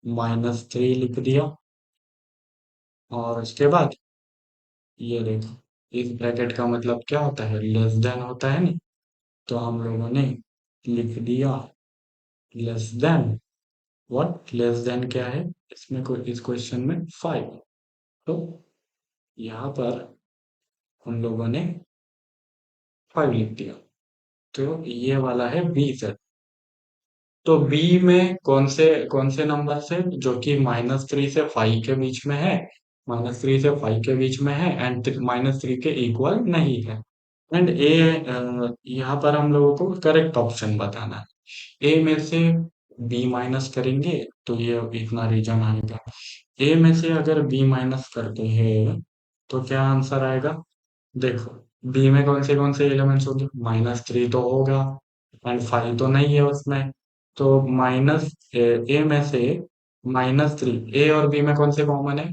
-3 लिख दिया। और उसके बाद ये देखो, इस ब्रैकेट का मतलब क्या होता है, लेस देन होता है ना। तो हम लोगों ने लिख दिया less than, what, less than क्या है इसमें, इस क्वेश्चन में 5। तो यहाँ पर हम लोगों ने 5 लिख दिया। तो ये वाला है बी सेट। तो बी में कौन से नंबर से, जो कि -3 से 5 के बीच में है, -3 से 5 के बीच में है एंड -3 के इक्वल नहीं है। एंड ए, यहाँ पर हम लोगों को करेक्ट ऑप्शन बताना है। ए में से बी माइनस करेंगे तो ये इतना रीजन आएगा। ए में से अगर बी माइनस करते हैं तो क्या आंसर आएगा, देखो बी में कौन से एलिमेंट्स होंगे, -3 तो होगा एंड 5 तो नहीं है उसमें। तो माइनस ए में से -3, ए और बी में कौन से कॉमन है,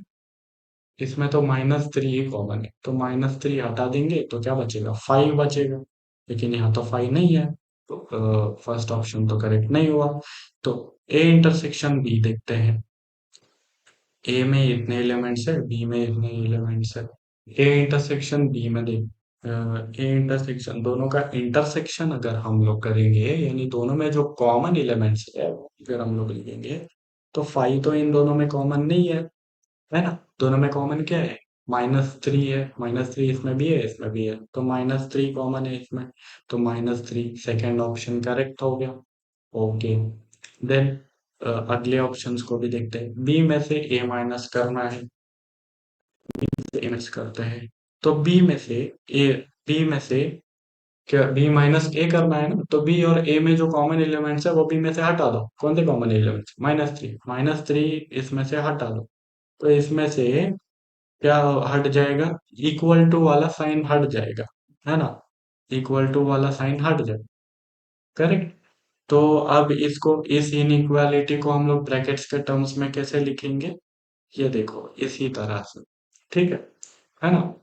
इसमें तो -3 ही कॉमन है, तो -3 हटा देंगे तो क्या बचेगा, 5 बचेगा। लेकिन यहाँ तो 5 नहीं है, तो फर्स्ट ऑप्शन तो करेक्ट नहीं हुआ। तो ए इंटरसेक्शन बी देखते हैं, ए में इतने एलिमेंट्स है, बी में इतने एलिमेंट्स है। ए इंटरसेक्शन बी में देख, ए इंटरसेक्शन, दोनों का इंटरसेक्शन अगर हम लोग करेंगे यानी दोनों में जो कॉमन एलिमेंट्स है अगर हम लोग लिखेंगे, तो 5 तो इन दोनों में कॉमन नहीं है ना। दोनों में कॉमन क्या है, -3 है, -3 इसमें भी है इसमें भी है, तो -3 कॉमन है इसमें। तो -3 सेकेंड ऑप्शन करेक्ट हो गया। ओके। देन अगले ऑप्शंस को भी देखते हैं, बी में से ए माइनस करना है, ए माइनस करते हैं। तो बी में से क्या बी माइनस ए करना है ना, तो बी और ए में जो कॉमन एलिमेंट्स है वो बी में से हटा दो। कौन से कॉमन एलिमेंट्स? माइनस थ्री इसमें से हटा दो। तो इसमें से क्या हट जाएगा? इक्वल टू वाला साइन हट जाएगा, है ना? इक्वल टू वाला साइन हट जाएगा। करेक्ट। तो अब इसको, इस इनइक्वालिटी को हम लोग ब्रैकेट्स के टर्म्स में कैसे लिखेंगे? ये देखो इसी तरह से। ठीक है ना?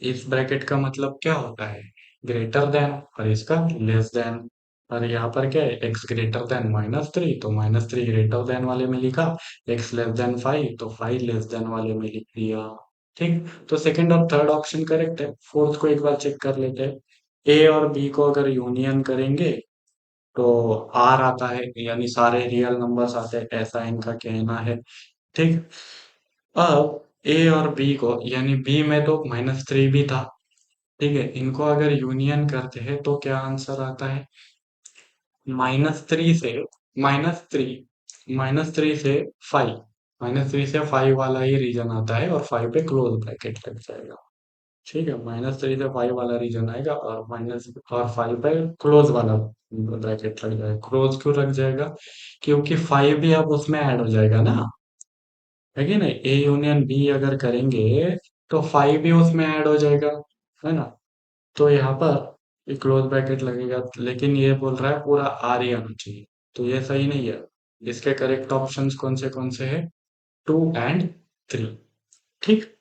इस ब्रैकेट का मतलब क्या होता है? ग्रेटर देन, और इसका लेस देन। और यहाँ पर क्या है? एक्स ग्रेटर देन माइनस 3, तो माइनस 3 ग्रेटर देन वाले में लिखा। एक्स लेस देन 5, तो 5 लेस देन वाले में लिख दिया। ठीक। तो सेकंड और थर्ड ऑप्शन करेक्ट है। फोर्थ को एक बार चेक कर लेते हैं। ए और बी को अगर यूनियन करेंगे तो आर आता है, यानी सारे रियल नंबर्स आते हैं, ऐसा इनका कहना है। ठीक। अब ए और बी को, यानी बी में तो माइनस 3 भी था, ठीक है, इनको अगर यूनियन करते हैं तो क्या आंसर आता है? माइनस 3 से माइनस 3 माइनस थ्री से फाइव वाला ही रीजन आता है, और 5 पे क्लोज ब्रैकेट लग जाएगा। ठीक है, -3 से 5 वाला रीजन आएगा, और माइनस और 5 पे क्लोज वाला ब्रैकेट लग जाएगा। क्लोज क्यों लग जाएगा? क्योंकि 5 भी अब उसमें ऐड हो जाएगा ना, है कि नहीं? ए यूनियन बी अगर करेंगे तो 5 भी उसमें ऐड हो जाएगा, है ना? तो यहाँ पर क्लोज ब्रैकेट लगेगा, लेकिन ये बोल रहा है पूरा आर ही आना चाहिए, तो ये सही नहीं है। इसके करेक्ट ऑप्शंस कौन से हैं? 2 एंड 3। ठीक।